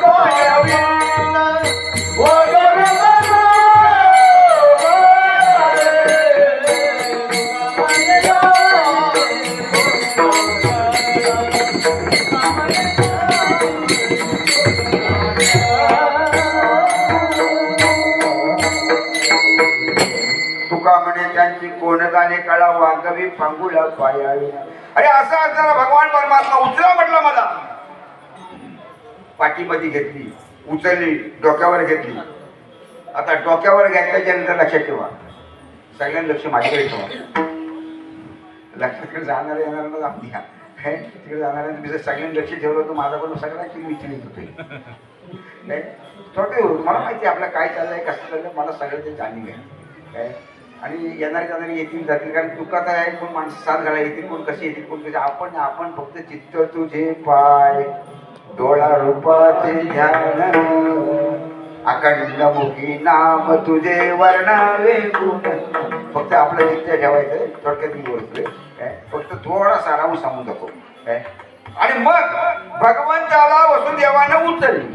[SPEAKER 2] पायावीन,
[SPEAKER 1] तुका म्हणे त्यांची कोण जाणे कळा, वागवी पांगुळा पायावी. अरे असा असणारा भगवान परमात्मा उचला म्हटलं मला. पाठीमध्ये घेतली, उचलली, डोक्यावर घेतली. आता डोक्यावर घेतल्याच्या नंतर लक्षात ठेवा, सगळ्यांना लक्ष माझ्याकडे ठेवा. लक्षाकडे जाणार येणार जाऊन द्या. तिकडे जाणार सगळ्यांनी लक्ष ठेवलं तर माझा पण सगळ्यांची विचलित होते. छोटे मला माहिती आहे आपलं काय चाललंय, कसं चाललंय, मला सगळं जाणीव आहे. काय आणि येणारे जाणारे येतील जातील. कारण तुका तर आहे, कोण माणसं साथ घाला येतील, कोण कशी येतील, कोण कसे. आपण फक्त चित्त तुझे पाय, डोळा रूपाचे ध्यान, अखंड मुखी नाम तुझे वर्णावे गुण. फक्त आपलं चित्त ठेवायचं. थोडक्यात मी बोलतोय काय, फक्त थोडा सारांश सांगून दाखव काय. आणि मग भगवंताला वसुदेवानं उचलली.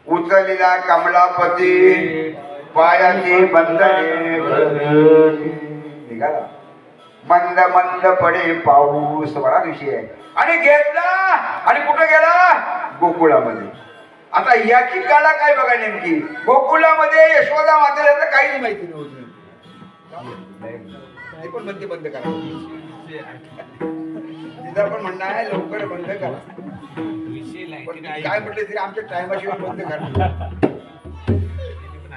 [SPEAKER 1] उचलिला कमलापती पायाची बंधने निघाला. मंद मंद पडे पाऊस बरा विषय आहे. आणि घेतला आणि कुठं गेला? गोकुळामध्ये. आता याची काला काय बघा नेमकी. गोकुळामध्ये यशोदा मातेला तर काहीच माहिती नव्हतं. ते पण म्हणते बंद करा. तिचा पण म्हणणं आहे लवकर बंद करा. काय म्हटलं तरी आमच्या टायमाशिवाय बंद करा.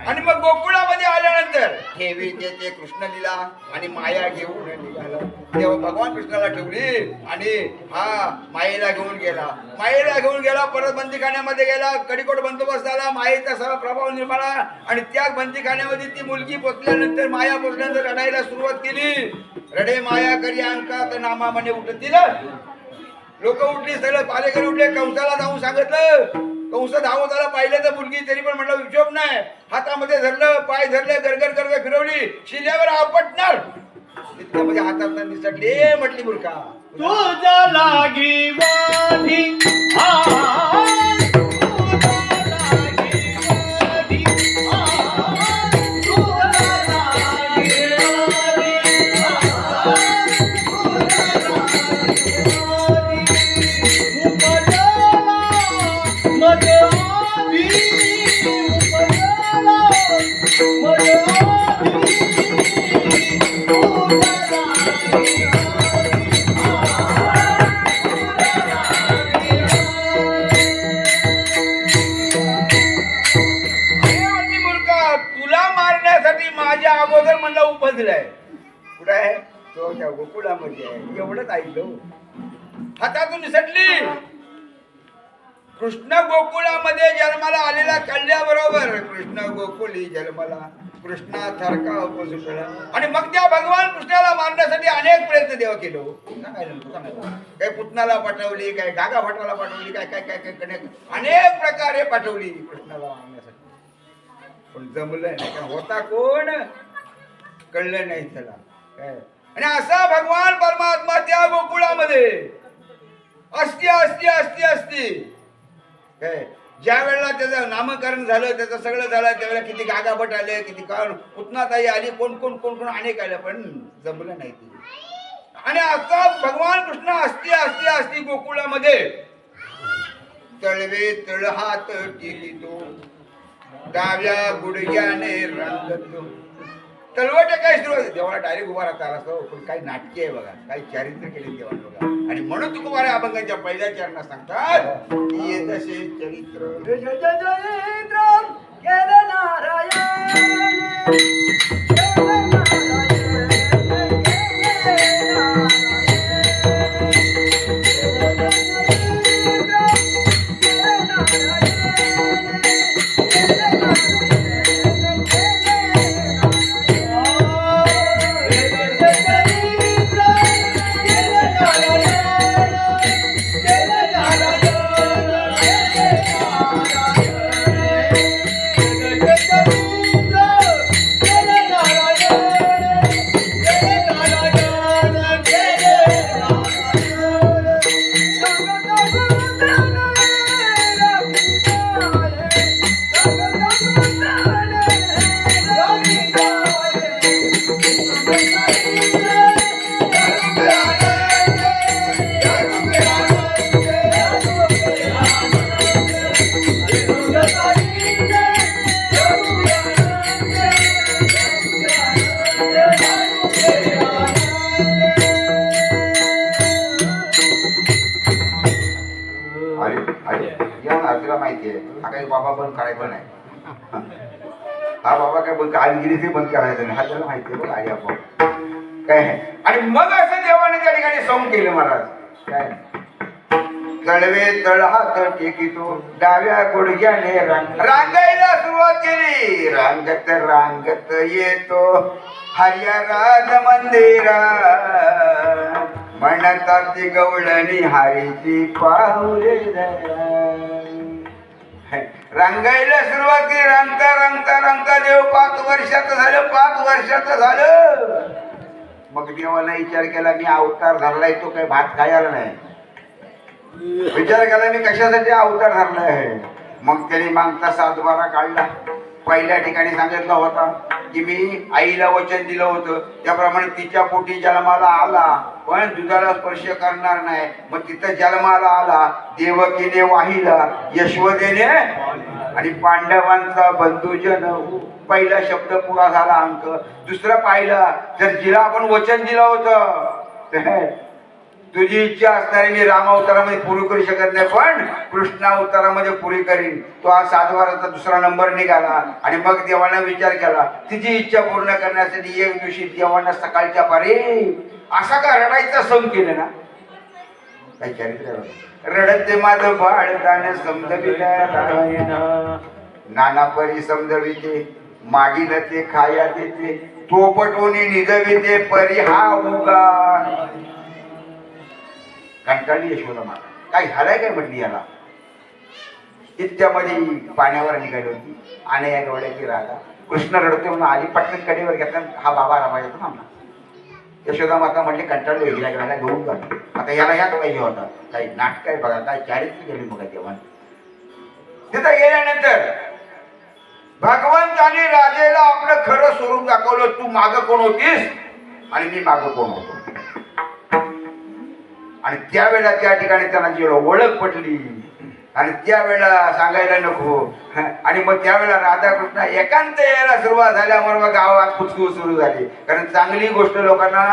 [SPEAKER 1] आणि मग गोकुळामध्ये आल्यानंतर ठेवी ते कृष्ण दिला आणि माया घेऊन निघाला. तेव्हा भगवान कृष्णाला ठेवली आणि हा मायेला घेऊन गेला. मायेला घेऊन गेला. परत बंदीखान्यामध्ये गेला. कडीकोट बंदोबस्त झाला. मायेचा सगळा प्रभाव निर्माणा आणि त्या बंदीखान्यामध्ये ती मुलगी पोचल्यानंतर माया पोचल्यानंतर रडायला सुरुवात केली. रडे माया करी अंकात नामा म्हणे उठतील. लोक उठली. सगळं पालेकर उठले. कंसाला जाऊन सांगितलं. कंस धावत आला. पाहिलं तर मुलगी. तरी पण म्हटलं हिशोब नाही. हातामध्ये धरलं. पाय धरले. गरगर गरगर फिरवली. शिल्यावर आपटणार इतक्यामध्ये हातात निसटले. म्हटली मूर्खा
[SPEAKER 2] तुझ्या लागी वाधी
[SPEAKER 1] माझ्या अगोदर म्हणला उपजलाय. कुठं आहे तो? त्या गोकुळामध्ये आहे. एवढंच ऐकलं. हातातून निसटली. कृष्ण गोकुळामध्ये जन्माला आलेला कळल्याबरोबर कृष्ण गोकुळी जन्माला कृष्णासारखा उपसुकला. आणि मग त्या भगवान कृष्णाला मारण्यासाठी अनेक प्रयत्न देव केलो. काही पुतनाला पाठवली, काही गागा भटाला पाठवली, काय काय काय काय अनेक प्रकारे पाठवली कृष्णाला मारण्यासाठी. पण जमलं नाही. कारण होता कोण कळलं नाही त्याला काय. आणि असा भगवान परमात्मा त्या गोकुळामध्ये असती असती असती असती काय. ज्या वेळेला त्याचं नामकरण झालं, त्याचं सगळं झालं, त्यावेळेला किती गागाभट आले, किती काळ पुतनाताई आली, कोण कोण कोण कोण अनेक आले, पण जमलं नाही ते. आणि आता भगवान कृष्ण असती असती असती गोकुळामध्ये तळवे तळहात टिकितो डाव्या गुडघ्याने रंगतो. तलवट काय सुरू होते. देवाला डायरेक्ट उभा राहता असतो. पण काही नाटके आहे बघा, काही चारित्र्य केले देवाने बघा. आणि म्हणून तुकोबारा अभंगाच्या पहिल्या चरणात सांगतात ये तसे चरित्र
[SPEAKER 2] केलं नारायण.
[SPEAKER 1] बाबा बंद करायचं नाही. हा बाबा काय बंद काळगिरीचे बंद करायचं नाही. हा त्याला माहिती आहे बघ आई आपण काय. आणि मग असं देवाने त्या ठिकाणी सौम केलं महाराज काय. तळवे तळहात टेकितो डाव्या गुडघ्याने रांगायला सुरुवात केली. रांगत रांगत येतो हरिहराज मंदिरा म्हणतात ती गवळणी हरीची पाहुले. रंगायला सुरुवात केली. रंगता रंगता रंगता देव 5 वर्षाचं झालं. 5 वर्षाचं झालं. मग देवाला विचार केला मी अवतार धरलाय तो काही भात खायला नाही. विचार केला मी कशासाठी अवतार धरलाय. मग त्याने मागचा 7-12 काढला. पहिल्या ठिकाणी सांगितलं होता की मी आईला वचन दिलं होतं त्याप्रमाणे तिच्या पोटी जन्माला आला, पण दुधाला स्पर्श करणार नाही. मग तिथं जन्माला आला, देवकीने वाहिला, यशोदेने आणि पांडवांचा बंधुजन. पहिला शब्द पुरा झाला अंक. दुसरा पाहिला, तर जिला आपण वचन दिलं होतं तुझी इच्छा असणारी मी राम अवतारामध्ये पुरी करू शकत नाही, पण कृष्ण अवतारामध्ये पुरी करीन. तो हा 7 दुसरा नंबर निघाला. आणि मग देवाने विचार केला तिची इच्छा पूर्ण करण्यासाठी एक दिवशी देवांना सकाळच्या पारी असा का रडायचा सम केलं ना. काय चरित्र रडते माझं बाळ गाणं समजविल्या नाना परी समजविते मागील ते खाया देते तो पटवून निजविते परी हा उगा. कंटाळली यशोदा माता. काय झालंय काय म्हटली याला. इतक्यामध्ये पाण्यावर निघाली होती आणि या डोळ्याची राधा. कृष्ण रडते म्हणून आधी पटकन कडेवर घेतला. हा बाबा रामा येतो ना. यशोदा माता म्हणली कंटाळली हिला गेला घेऊन जातो. आता याला ह्याच पाहिजे होता. काही नाटक आहे बघा, काय चारित्र्य गेली बघा तेव्हा. तिथं गेल्यानंतर भगवंताने राजेला आपलं खरं स्वरूप दाखवलं. तू मागं कोण होतीस आणि मी मागं कोण होतो. आणि त्यावेळेला त्या ठिकाणी त्यांना जी ओळख पटली आणि त्यावेळेला सांगायला नको. आणि मग त्यावेळेला राधाकृष्ण एकांत यायला सुरुवात झाल्यामुळे मग गावात कुचकुच सुरू झाली. कारण चांगली गोष्ट लोकांना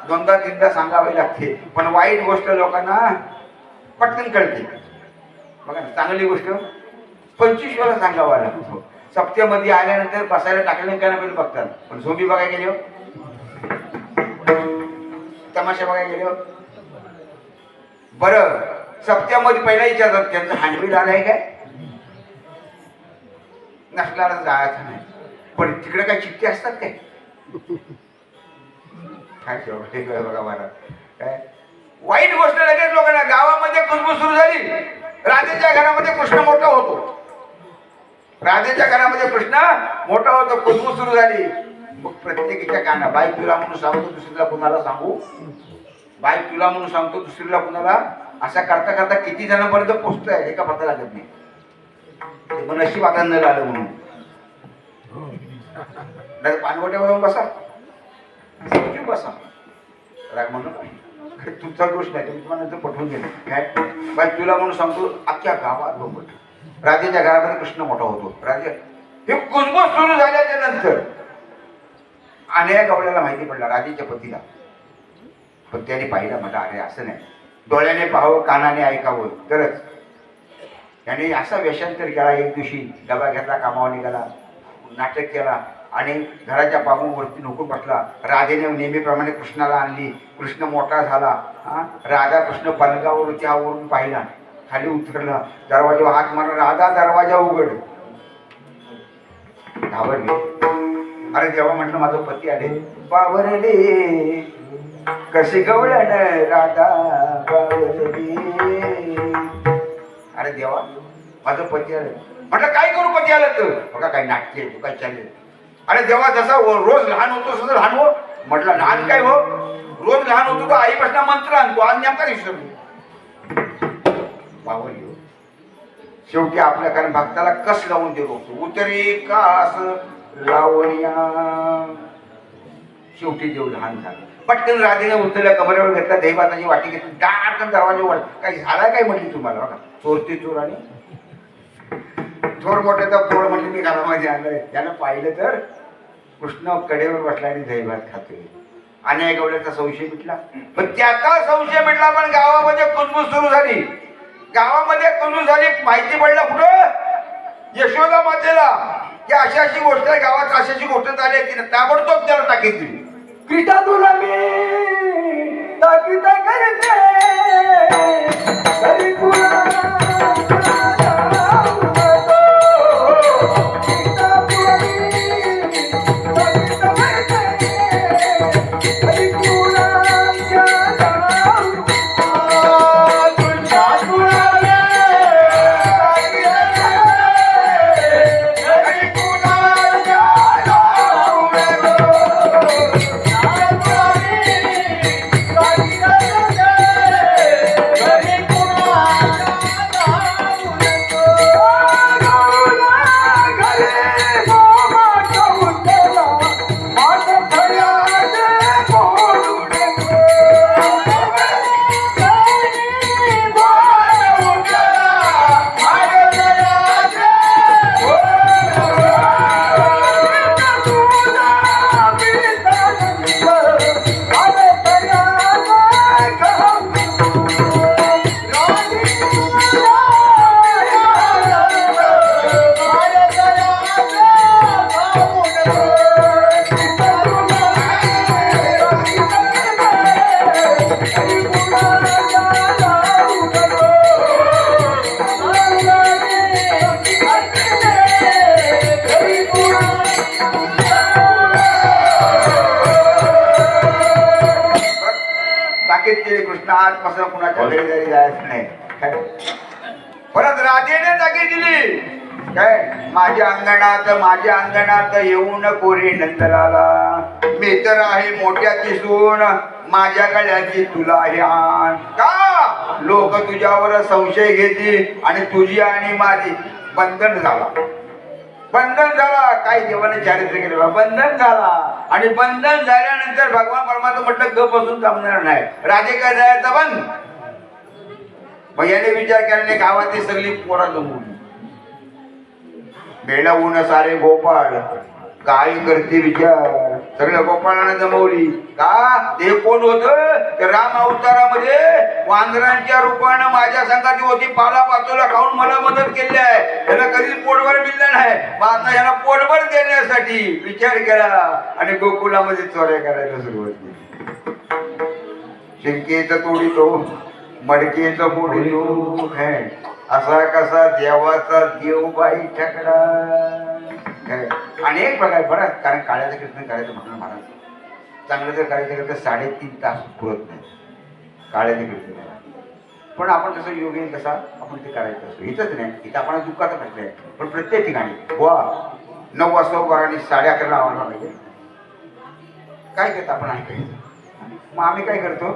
[SPEAKER 1] 2दा-3दा सांगावी लागते, पण वाईट गोष्ट लोकांना पटकन कळते. बघा ना, चांगली गोष्ट 25 वेळा सांगावा लागतो. सप्त्यामध्ये आल्यानंतर बसायला टाकले काय ना बघतात, पण झोंबी बघायला गेले हो, तमाशा बघायला गेले हो. बरं, सप्त्यामध्ये पहिला विचारतात त्यांचं हँडबिल आलंय काय. नसल्याला जायचं नाही, पण तिकडे काय चिठ्ठी असतात काय. काय बघा बरं, काय वाईट गोष्ट लगेच लोकांना. गावामध्ये कुजबूज सुरू झाली. राधेच्या घरामध्ये कृष्ण मोठा होतो. राधेच्या घरामध्ये कृष्ण मोठा होतो. कुजबूज सुरू झाली. मग प्रत्येकीच्या काना बाई तुला म्हणून सांगतो दुसरीला कुणाला सांगू, बाई तुला म्हणून सांगतो दुसरीला कुणाला. असा करता करता किती जणांपर्यंत पोहोचतोय हे का पता लागत नाही. मग नशीब आता न आलं म्हणून पानवट्यावर जाऊन बसा बसा राग म्हणून तुमचा दोष नाही. तुम्ही तुम्हाला नंतर पटवून गेले काय. बाई तुला म्हणून सांगतो अख्ख्या गावात लोक. राधेच्या घरामध्ये कृष्ण मोठा होतो. राजे हे कुजबूज सुरू झाल्याच्या नंतर अनेक गवळ्याला माहिती पडला राधेच्या पतीला. पण त्याने पाहिलं म्हटलं अरे असं नाही, डोळ्याने पाहावं कानाने ऐकावं तरच. त्याने असा वेषांतर केला. एक दिवशी डबा घेतला, कामावर निघाला, नाटक केला आणि घराच्या पामूवरती नोकून बसला. राधेने नेहमीप्रमाणे कृष्णाला आणली. कृष्ण मोठा झाला. राधा कृष्ण पलंगावरती आवरून पाहिला, खाली उतरला, दरवाजा हात मारला, राधा दरवाजा उघड. घाबरली. अरे देवा म्हटलं माझं पती आले. बावरले कशी गवळण राधा बावरली. अरे देवा माझं पती आलं. म्हटलं काय करू पती आलं तर. बघा काय नाटकी आहे, तू काय चालले. अरे देवा जसा रोज लहान होतो तसं लहान हो. म्हटलं लहान काय हो, रोज लहान होतो तो आईपासून मंत्र आणतो, आज नेमका विसरलो. बावरली. शेवटी आपल्या कारण भक्ताला कस लावून दे बघतो. उतरी का असं लावण्या. शेवटी देव लहान झालं. पटकन राधेने उतरल्या, कमरेवर घेतला, दहीभाताची वाटी घेतली, डाटकन दरवाजा उघड. काही झाला काय म्हटली तुम्हाला. बघा चोरती चोर आणि थोर मोठ्याचा पोळ म्हटली मी घरामध्ये आणलंय. त्यानं पाहिलं तर कृष्ण कडेवर बसला आणि दहीभात खातोय. अनेक गवळ्याचा संशय मिटला. पण त्याचा संशय मिटला, पण गावामध्ये कुजबूज सुरू झाली. गावामध्ये कुजबूज झाली. माहिती पडलं कुठं यशोदा मातेला की अशी अशी गोष्ट आहे गावात, अशाची गोष्ट झाली आहे. तिने ताबडतोब त्याला टाकीत दिली.
[SPEAKER 2] कृष्णा तुला मी ताकीद करते तरी तुला
[SPEAKER 1] ताकीद केली कृष्ण आजपासून कुणाच्या घरी जरी जायचं नाही काय. परत राधेने ताकीद दिली काय माझ्या अंगणात येऊन कोरी नंदलाला मी तर आहे मोठ्याची सून माझ्या गळ्याची तुला आहे आण का लोक तुझ्यावर संशय घेतील आणि तुझी आणि माझी बंधन झाला काही देवाने चारित्र्य केलं बंधन झाला आणि बंधन झाल्यानंतर भगवान परमात्मा म्हटलं गप बसून जमणार नाही राधे काय जायचं बंद मग याने विचार केल्याने गावातली सगळी पोरा जमवली मेळवून सारे गोपाळ काय करते विचार सगळ्या गोपाळांना जमवली का ते कोण होत तर राम अवतारामध्ये वांदरांच्या रूपानं माझ्या संघाची होती पाला पाचोला खाऊन मला मदत केली आहे त्याला कधीच पोटभर मिळलं नाही मग आता याला पोटभर देण्यासाठी विचार केला आणि गोकुलामध्ये चोऱ्या करायला सुरुवात केली शिंकेचं तोडी तो मडकेचं पोडी तो असा कसा देवाचा देवबाई ठकडा अनेक प्रकार बरं कारण काळ्याचं कीर्तन करायचं म्हटलं महाराज चांगलं जर करायचं तर 3.5 तास पुरत नाही काळ्याचं कीर्तनाला पण आपण कसं योग येईल कसा आपण ते करायचं असतो इथंच नाही इथं आपण दुःखाचं प्रश्न आहे पण प्रत्येक ठिकाणी वा 9 वाजता आणि 11:30 आवाज पाहिजे काय करतो आपण ऐकायचं मग आम्ही काय करतो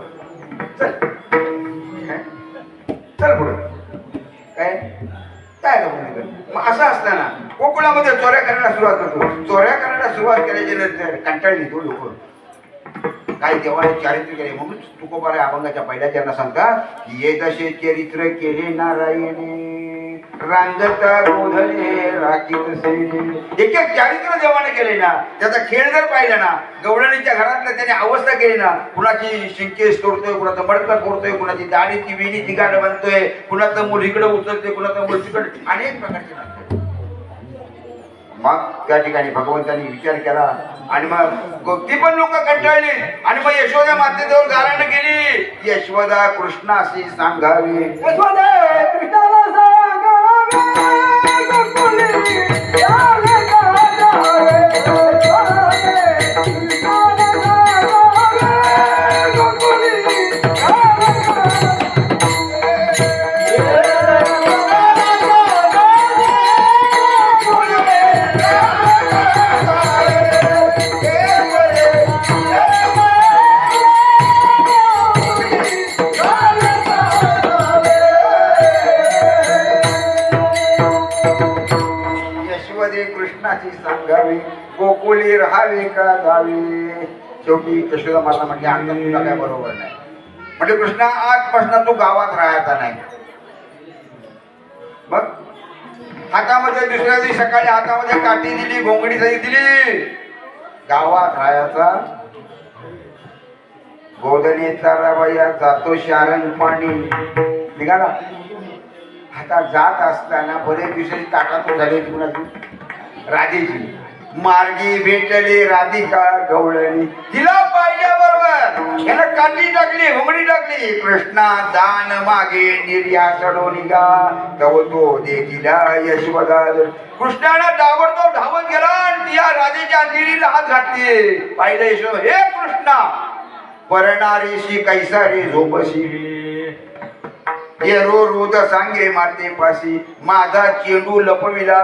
[SPEAKER 1] चल पुढं काय मग असं असताना कोकणामध्ये चोऱ्या करायला सुरुवात करतो चोऱ्या करायला सुरुवात केल्याच्या नंतर कंटाळली तो लोक काही देवाने चारित्र्य केले म्हणून तुकोबारा अभंगाच्या पहिल्या चरणा सांगता की ये जसे चरित्र केले नारायणे रांगता गोधने राखीतसे एक एक चारित्र देवाने केले ना त्याचा खेळ जर पाहिला ना गवळणीच्या घरातलं त्याने अवस्था केली ना कुणाची शिंकेस तोडतोय कुणाचं मडकं तोडतोय कुणाची दाढीची वेणीची गाठ बांधतोय कुणाचं मूल इकडे उचलतोय कुणाचं मूल तिकडे अनेक प्रकारचे मग त्या ठिकाणी भगवंतांनी विचार केला आणि मग ती पण लोक कंटाळली आणि मग यशोदा मातेजवळ गाराणं केली यशोदा कृष्णाशी सांगावी
[SPEAKER 2] यशोदा कृष्णाला
[SPEAKER 1] कृष्णाची सांगावी गोकुली राहावे का जावे शेवटी यशोदा माता म्हणजे अंगण तुला काय बरोबर नाही म्हणजे कृष्णा आजपासून तू गावात राहायचा नाही मग हातामध्ये दुसऱ्या दिवशी सकाळी हातामध्ये काठी दिली घोंगडी सही दिली गावात राहायचा गोधनेचा रवैया जातो शारण पाणी निघाला आता जात असताना बरेच दिवसाची ताटात झाली होती कुणाची राधेची मार्गी भेटली राधिका गवळणी तिला पाहिल्याबरोबर याला काठी टाकली घोंगडी टाकली कृष्णा दान मागे निर्या चढो निघा तव तो देखीला यशोदा कृष्णाला ताबडतोब धावत गेला आणि त्या राधेच्या निरीला हात घातले पाहिलं यशो हे कृष्णा परणारीशी कैसा रे झोपशी ये रो रोद सांगे माते पाशी माझा चेंडू लपविला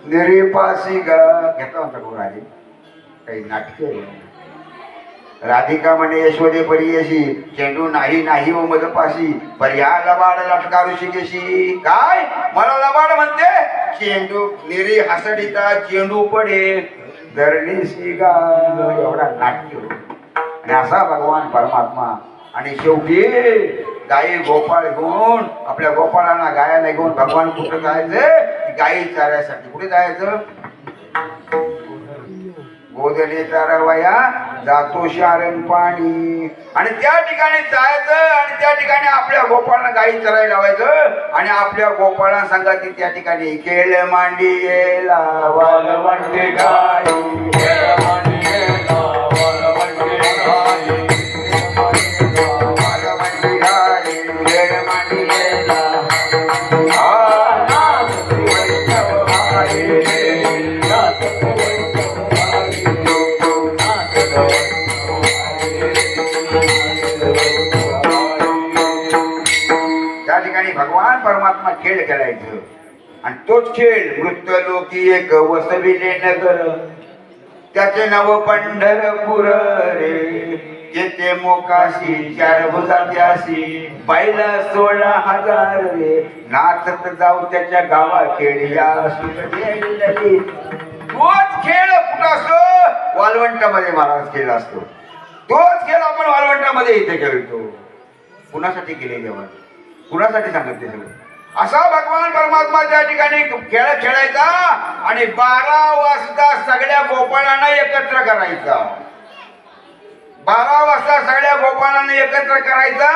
[SPEAKER 1] निरे पाशी ग घेता होता को राजे काही नाटके राधिका म्हणे यशोदे परी यशी चेंडू नाही नाही व मद पाशी पर्या लबाड लटकारू शिकेशी काय मला लबाड म्हणते चेंडू निरी हसडीता चेंडू पडे धरणीशी गा एवढा नाट्य आणि असा भगवान परमात्मा आणि शेवटी गाई गोपाळ घेऊन आपल्या गोपाळांना गायाला घेऊन भगवान कुठं जायचं गाई चाऱ्यासाठी कुठे जायचं गोधने चारावया जातो शारण पाणी आणि त्या ठिकाणी जायचं आणि त्या ठिकाणी आपल्या गोपाळांना गाई चरायला लावायचं आणि आपल्या गोपाळांना सांगायची त्या ठिकाणी खेळ मांडी येला वालवंटे गाई खेळ मांडी येला वालवंटे गाई
[SPEAKER 2] Thank you.
[SPEAKER 1] भगवान परमात्मा खेळ खेळायचं आणि तोच खेळ मृत्यलोकी एक वसविले नगर त्याचे नाव पंढरपूर रे येथे मोकाशी चार भुजात्याशी पाहिला 16,000 रे नाचत जाऊ त्याच्या गावा खेळिया तोच खेळ कुठं असतो वालवंटामध्ये महाराज खेळ असतो तोच खेळ आपण वालवंटामध्ये इथे खेळतो कुणासाठी केले जेवण कुणासाठी सांगत ते सगळं असा भगवान परमात्मा त्या ठिकाणी खेळ खेळायचा आणि 12 वाजता सगळ्या गोपाळांना एकत्र करायचा 12 वाजता सगळ्या गोपाळांना एकत्र करायचा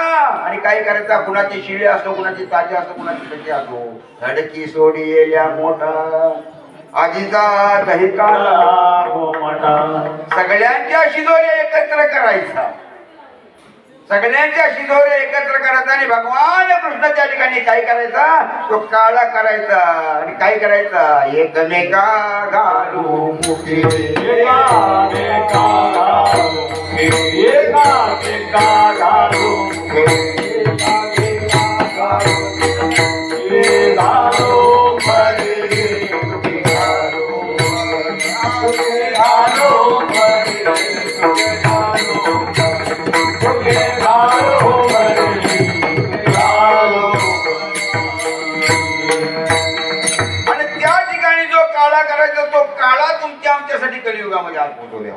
[SPEAKER 1] आणि काय करायचा कुणाची शिळे असतो कुणाची ताजी असतो कुणाची कशी असतो धडकी सोडी येल्या मोठा आजीचा दही काला सगळ्यांच्या शिदोरे एकत्र करायचा सगळ्यांच्या शिदोरे एकत्र करायचा आणि भगवान कृष्ण त्या ठिकाणी काय करायचा तो काळा करायचा आणि काय करायचा एकमेका घालू मुखे आमच्यासाठी कलियुगामध्ये आज पोहोचवले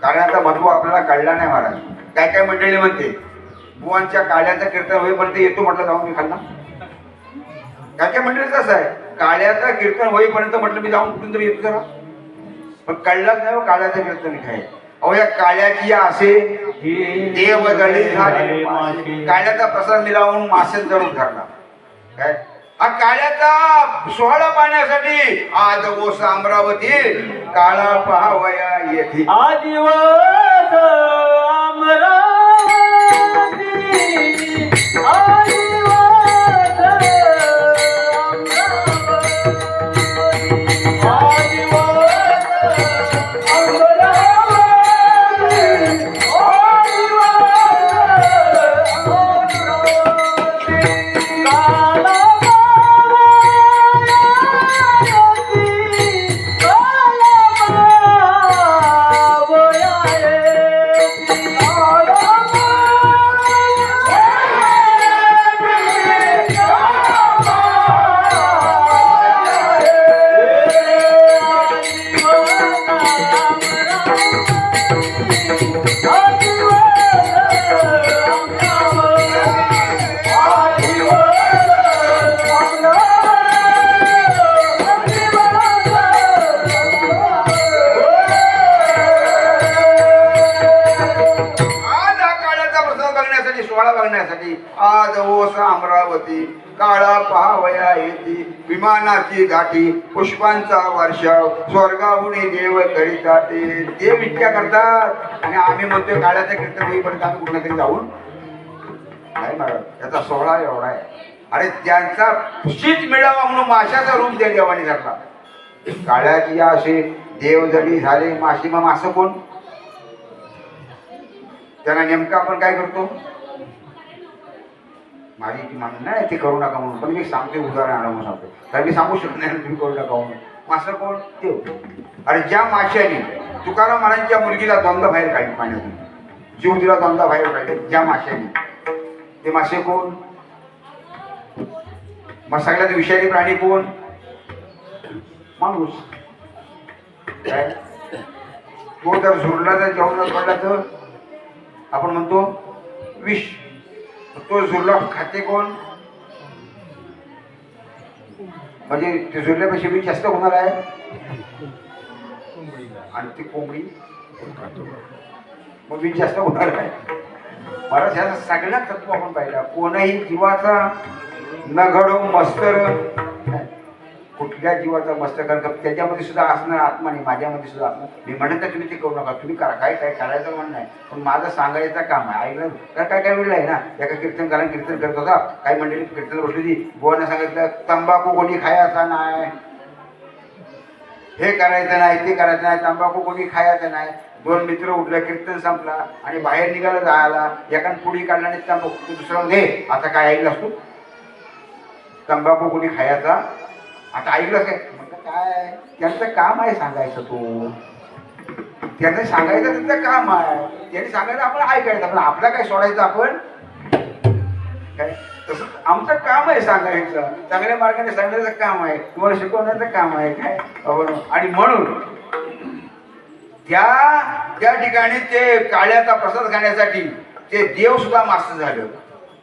[SPEAKER 1] कारण आता मधू आपल्याला कळला नाही महाराज काय काय मंडळी म्हणते बुवांच्या काळ्याचं कीर्तन होईपर्यंत येतो म्हटलं जाऊन मी खाल्ला काय काय मंडळीच असं आहे काळ्याचं कीर्तन होईपर्यंत म्हटलं मी जाऊन कुठून तरी येतो जरा पण कळलाच नाही काळ्याचं कीर्तन काय अहो या काळ्याची असे देव जळी झाले काळ्याचा प्रसाद मिळवून मासे जळून धरला काय हा काळ्याचा सोहळा पाहण्यासाठी आज ओस अमरावती काळा पहावया येथे
[SPEAKER 2] आदिवास अमरावती आदिवास
[SPEAKER 1] सोहळा बघण्यासाठी आज ओस अमरावती काळा पहावया येते विमानाची गाठी पुष्पांचा वर्षाव स्वर्गाहून देव करीता ते देव इतक्या करतात आणि आम्ही म्हणतोय काळ्याच्या कीर्तन होईपर्यंत आम्ही कुठल्या तरी जाऊन नाही महाराज त्याचा सोहळा एवढा आहे अरे त्यांचा शीत मिळावा म्हणून माशाचा रूप त्या देवाने धरला काळ्याची असे देव जरी झाले माशी मग मासं कोण त्यांना नेमकं आपण काय करतो माझी ती मागणी नाही ते करू नका म्हणून पण मी सांगते उदाहरण आणा म्हणून सांगतो कारण मी सांगू शकत नाही तुम्ही करू नका म्हणून मासं कोण देव अरे ज्या माशाने तुकाराम महाराजांच्या मुलगीला द्वंद्व बाहेर काढली पाण्यातून जीव तिला द्वंद्व बाहेर काढले ज्या माशाने ते मासे कोण मग सगळ्यात विषारी प्राणी कोण माणूस काय तो जर झुरला तर जेवणात पडला तर आपण म्हणतो विष तो झुरला खाते कोण म्हणजे ते झुरल्यापेक्षा विष जास्त होणार आहे आणि ती कोंबडी मग विष जास्त होणार आहे मला ह्या सगळ्या तत्व आपण पाहिला कोणाही जीवाचा न घडो मस्तर कुठल्या जीवाचा मस्तक त्याच्यामध्ये सुद्धा असणार आत्मा नाही माझ्यामध्ये सुद्धा आत्मा मी म्हणत तुम्ही ते करू नका तुम्ही करा काय काय करायचं म्हणणं आहे पण माझं सांगायचं काम आहे ऐकलं तर काय काय वेळ आहे ना एका कीर्तनकाराने कीर्तन करत होता काही मंडळी कीर्तन बसली होती बुवाने सांगितलं तंबाखू कोणी खायचा नाही हे करायचं नाही ते करायचं नाही तंबाखू कोणी खायचं नाही दोन मित्र उठले, कीर्तन संपला आणि बाहेर निघाला जायला एकान पुडी काढला आणि तंबाखू दुसरा घे. आता काय ऐकलं असतो तंबाखू कोणी खायचा? आता ऐकलं काय? म्हटलं काय त्यांचं काम आहे सांगायचं. तू त्यांना सांगायचं त्यांचं काम आहे. त्यांनी सांगायचं आपण ऐकायचं. आपण आपला काय सोडायचं आपण काय? तसं आमचं काम आहे सांगायचं. चांगल्या मार्गाने सांगण्याचं काम आहे. तुम्हाला शिकवण्याचं काम आहे काय. आणि म्हणून त्या ठिकाणी ते काळ्याचा प्रसाद खाण्यासाठी ते देव सुद्धा मास्त झालं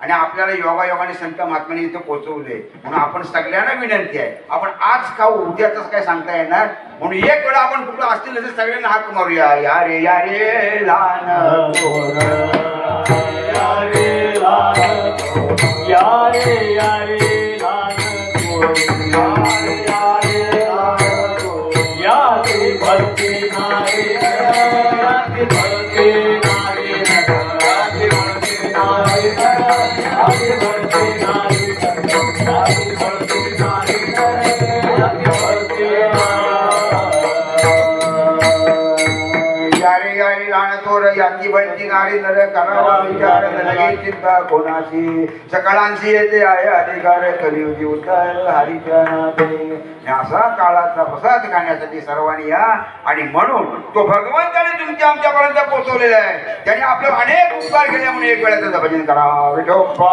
[SPEAKER 1] आणि आपल्याला योगायोगाने संत महात्माने इथं पोहोचवले. म्हणून आपण सगळ्यांना विनंती आहे, आपण आज खाऊ उद्याच काय सांगता येणार. म्हणून एक वेळा आपण कुठं असतील तर सगळ्यांना हाक मारूया. या रे या रे लहान याची बनती नारी नर करावा विचार लगे चिंता कोणाची. सकळांशी येते आहे अधिकार कलियुगी उतर हरीच्या नाथे. असा काळाचा प्रसाद खाण्यासाठी सर्वांनी या. आणि म्हणून तो भगवंताने तुमच्या आमच्यापर्यंत पोहोचवलेला आहे. त्याने आपले अनेक उपकार केले म्हणून एक वेळा त्याचं भजन करावं. विठोबा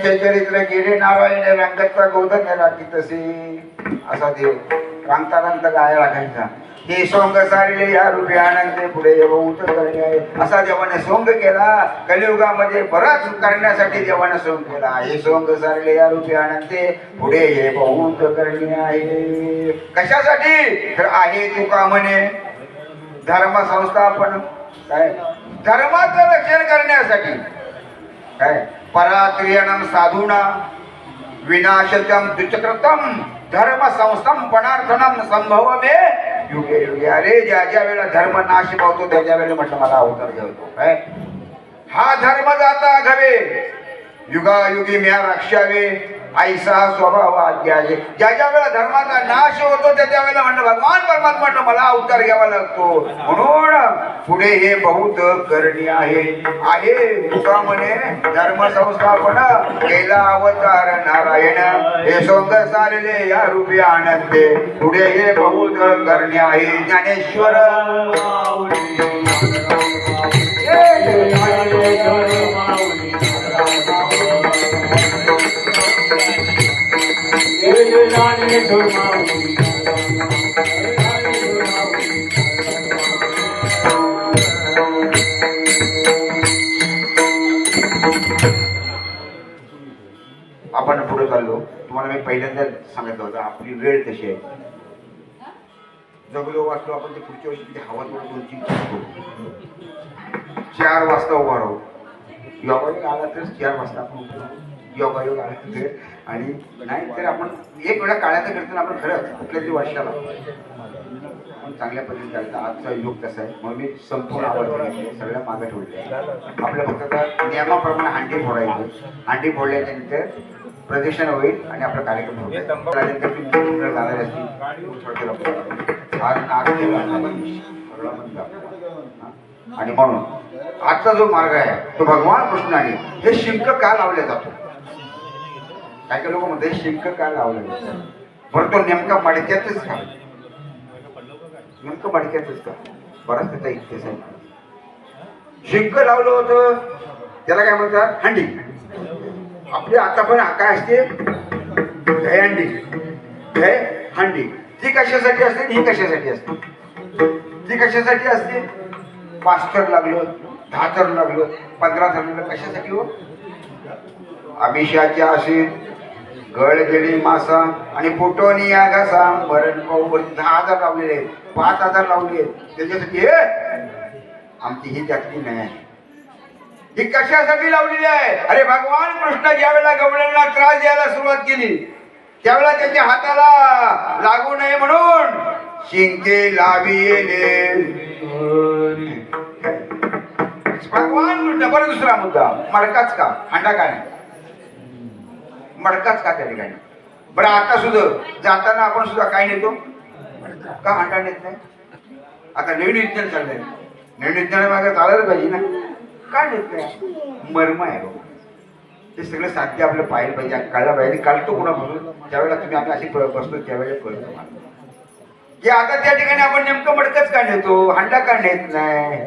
[SPEAKER 1] चरित्र गिरे नारायण रंगतचा गोधन राखी तसे. असा देव रांगता रांगता गाया राखायचा. हे सोंग सारिले या रूपे आनंद पुढे येऊन करणे आहे. असा देवाने सोंग केला. कलियुगामध्ये बराच करण्यासाठी देवाने सोंग केला. हे सोंग सारिले या रूपे आनंद पुढे ये बहुत करणे आहे. कशासाठी तर आहे तुका म्हणे धर्म संस्थापन काय धर्माचं रक्षण करण्यासाठी काय परात्रियणम साधूना विनाशकम दुचक्रतम धर्म संस्थापनार्थनम संभवमे युगे युगे. अरे ज्या ज्या वेळेला धर्म नाश पावतो त्याच्या वेळेला म्हटलं मला अवतार घ्यावतो काय. हा धर्म जाता घवे युगायुगी म्या रक्षावे ऐसा स्वभाव आद्याचे. ज्या ज्या वेळेला धर्माचा नाश होतो त्या वेळेला म्हणलं भगवान परमात्मा मला अवतार घ्यावा लागतो. म्हणून पुढे हे बहुत करणी आहे तुका म्हणे धर्म संस्थापन केला अवतार नारायण हे सोंग चालले या रूपी आनंदे. पुढे हे बहुत करणी आहे. ज्ञानेश्वर आपण पुढे चाललो. तुम्हाला मी पहिल्यांदा सांगितलं होतं आपली वेळ कशी आहे. जगलो वाचलो आपण ते पुढच्या वर्षी तिथे हवा थोडं 2-3 4 वाजता उभा राहू. योगायोग आला तर 4 वाजता आपण उभं राहू. योगायोग आला तर आणि नाही तर आपण एक वेळा काळाचं कीर्तन आपण खरंच कुठल्या तरी वर्षाला आपण चांगल्या पद्धतीने चालतं. आजचा युग तसा आहे. म्हणून मी संपूर्ण आवडते सगळ्या मागे ठेवले. आपल्या फक्त आता नियमाप्रमाणे हांडी फोडायचं. हांडी फोडल्याच्या नंतर प्रदक्षिण होईल आणि आपला कार्यक्रम होईल. आणि म्हणून आजचा जो मार्ग आहे तो भगवान कृष्णाने हे शिंक का लावले जातो. काही काही लोक म्हणतात शिंक का लावले जातो. बरं तो नेमका मडक्यातच का. नेमकं मडक्यातच का. बराच त्याचा इतिहास आहे. शिंक लावलं होतं त्याला काय म्हणतात हंडी. आपली आता पण काय असते दहीहंडी दहीहंडी. ती कशासाठी असते ही कशासाठी असते. ती कशासाठी असते 5 थर लागलं 10 थर लागलं 15 थर लागलं कशासाठी हो. अभिषाच्या असे गळ गेली मासा आणि फुटोनी या घासा मरण पाहू 10,000 लावलेले आहेत 5,000 लावले आहेत. त्याच्यासाठी हे आमची ही त्यातली नाही आहे. ही कशासाठी लावलेली आहे. अरे भगवान कृष्ण ज्या वेळेला गवळ्यांना त्रास द्यायला सुरुवात केली त्यावेळेला त्याच्या हाताला लागू नये म्हणून शिंके लाविले भगवान कृष्ण. बरं दुसरा मुद्दा मडकाच का हांडा का नाही. मडकाच का त्या ठिकाणी. बरं आता सुद्धा जाताना आपण सुद्धा काय नेतो का हांडा नेत नाही. आता नवीन विज्ञान चाललंय. नवीन विज्ञानामागे चालायला पाहिजे ना. का नेत नाही. मर्म आहे बाबा. ते सगळं साध्य आपलं पाहायला पाहिजे कळलं पाहिजे. काल तो कोणा बघून त्यावेळेला तुम्ही आम्ही अशी बसतो त्यावेळेला कळतो मला की आता त्या ठिकाणी आपण नेमकं मडकच का नेतो हांडा का नेत नाही.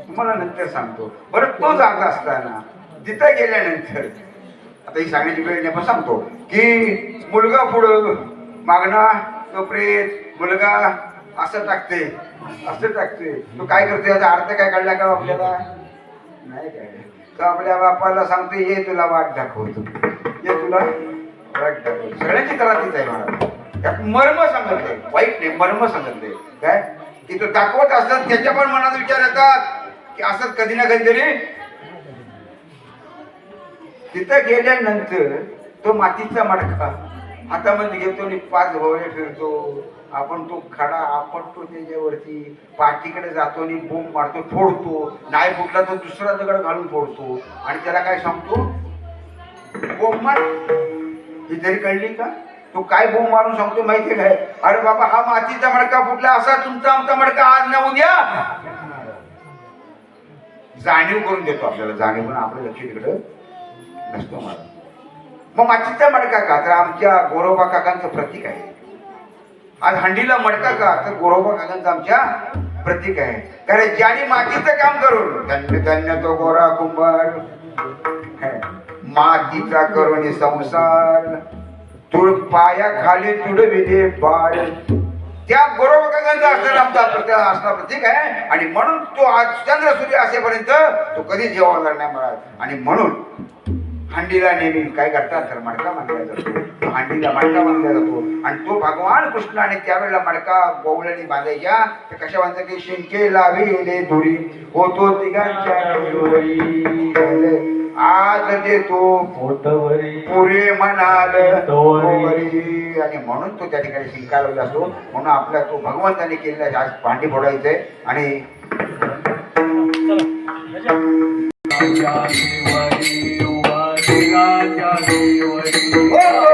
[SPEAKER 1] तुम्हाला नंतर सांगतो. बरं तो जागा असताना तिथं गेल्यानंतर आता ही सांगण्याची वेळ नाही पण सांगतो की मुलगा पुढं मागणा तो प्रेत मुलगा असं टाकते तो काय करतो याचा अर्थ काय काढला का आपल्याला नाही काय. तो आपल्या बापाला सांगतो ये तुला वाट दाखवतो ये तुला वाट दाखवतो. सगळ्यांची तरातीच आहे मला. त्यात मर्म सांगितलंय वाईट नाही मर्म सांगितलंय काय की तो दाखवत असतात त्याच्या पण मनात विचार येतात की असंच कधी ना कधीतरी. तिथं गेल्यानंतर तो मातीचा मडका हातामध्ये घेतो आणि 5 भोवळे फिरतो. आपण तो खडा आपटतो त्याच्यावरती पाठीकडे जातो आणि बोंब मारतो फोडतो. नाही फुटला तर दुसरा दगड घालून फोडतो आणि त्याला काय सांगतो बोंब मार. ही तरी कळली का. तो काय बोंब मारून सांगतो माहितीये काय. अरे बाबा हा मातीचा मडका फुटला असा तुमचा आमचा मडका आज ना उद्या. जाणीव करून देतो आपल्याला. जाणीव करून आपलं लक्ष तिकडं नसतो मला. मग मातीचा मडका का तर आमच्या गोरोबा काकांचं प्रतीक आहे. आज हंडीला मडका का तर गोरोबा काकांचं आमच्या प्रतीक आहे. कारण ज्याने मातीचं काम करून धन्य धन्य तो गोरा कुंभार मातीचा करून संसार तुळ पाया खाली तुडविले बाळ. त्या गोरोबा काकांचा असणारा आमचा असणार प्रतीक आहे. आणि म्हणून तो आज चंद्र सूर्य असेपर्यंत तो कधी जेवणार नाही मला. आणि म्हणून हंडीला नेहमी काय करतात तर मडका मानला जातो. हंडीला मडका मानला जातो. आणि तो भगवान कृष्णाने त्यावेळेला मडका गवळणी बांधायच्या तर कशा बांधतात की शिंके लाविले धुरी होतो तिघांच्या आज देतो पुरे म्हणाल तोवरी. आणि म्हणून तो त्या ठिकाणी शिंका लावला असतो. म्हणून आपला तो भगवंताने केलेला आज भांडी फोडायचंय. आणि
[SPEAKER 2] Oh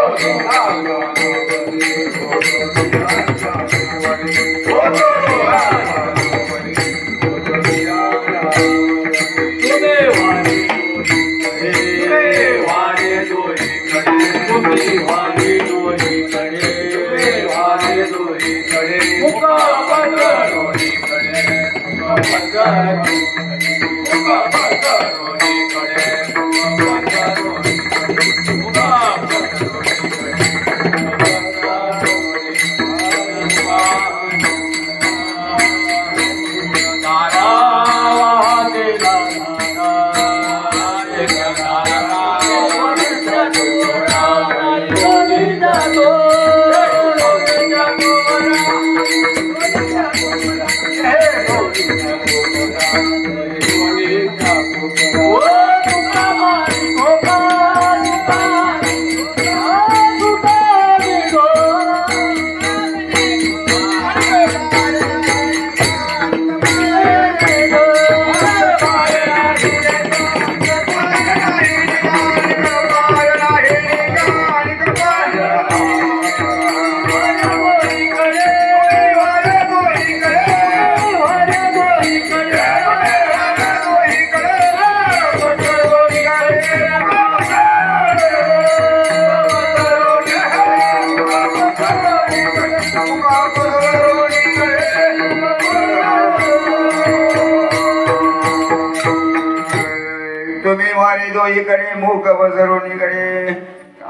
[SPEAKER 1] तुम्ही वारी दोहीकडे मूक बजरुणीकडे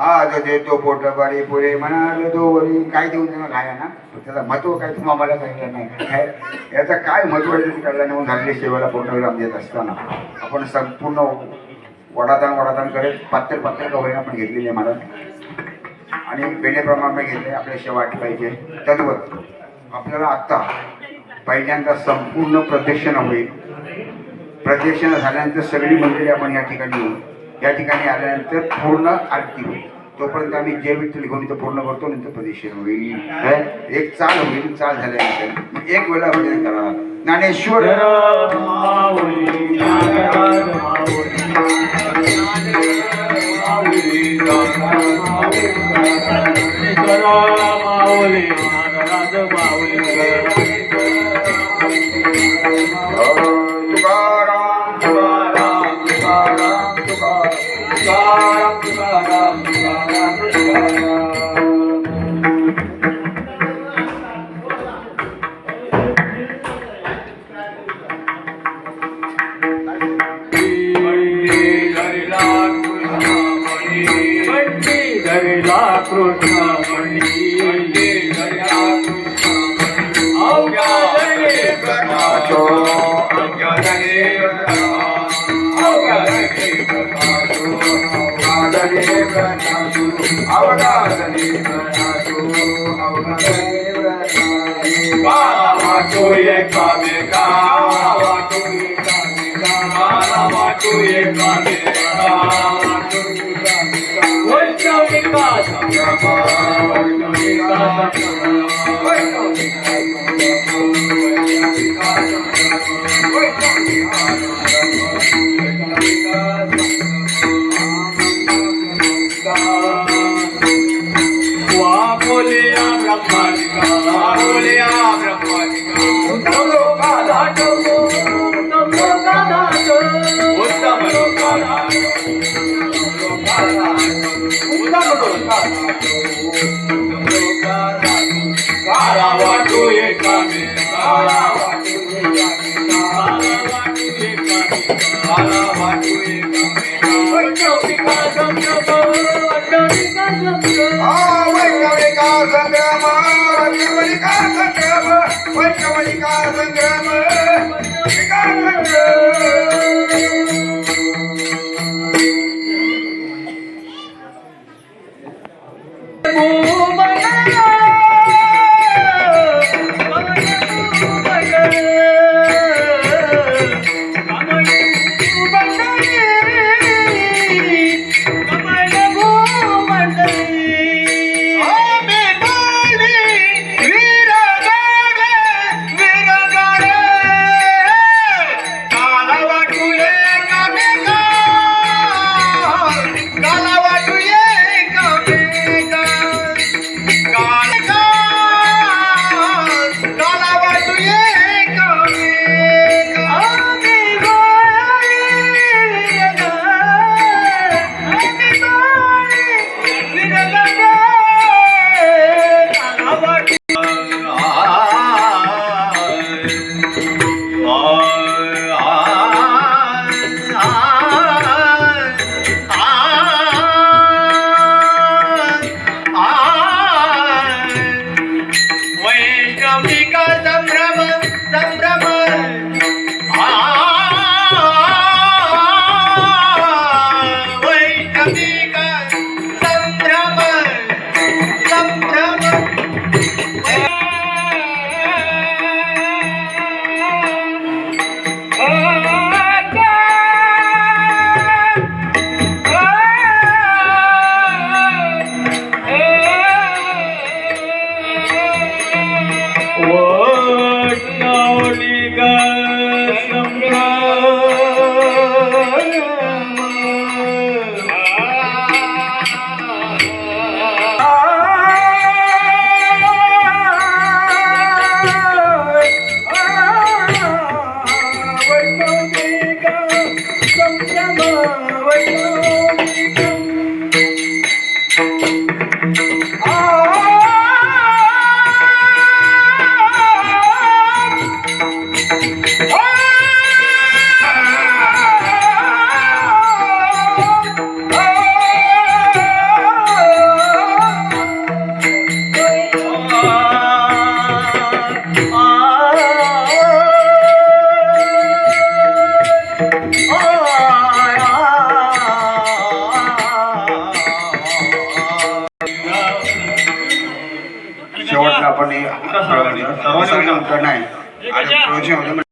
[SPEAKER 1] आज देतो पोट बारी पुरे म्हणाल दोवरी काय देऊन त्यांना खाया ना त्याचं महत्व काय तुम्ही आम्हाला सांगितलं नाही काय याचं काय महत्व आहे ते कळलं नाही. झालेल्या सेवेला पोटविराम देत असताना आपण संपूर्ण वडादान करत पातळ कवळीने आपण घेतलेली आहे मला आणि वेळेप्रमाणे घेतले आपल्या सेवा पाहिजे. तद्वत आपल्याला आत्ता पहिल्यांदा संपूर्ण प्रदक्षिण होईल. प्रदक्षिणा झाल्यानंतर सगळी मंडळी आपण या ठिकाणी आल्यानंतर पूर्ण आरती होईल. तोपर्यंत आम्ही जे विठ्ठल घेऊन इथं पूर्ण करतो नंतर प्रदक्षिणा होईल. एक चाल होईल. चाल झाल्यानंतर एक वेळा भजन करा ज्ञानेश्वर
[SPEAKER 2] वीर गाडे
[SPEAKER 1] शेवटला आपण हे सर्वांनी नाही आणि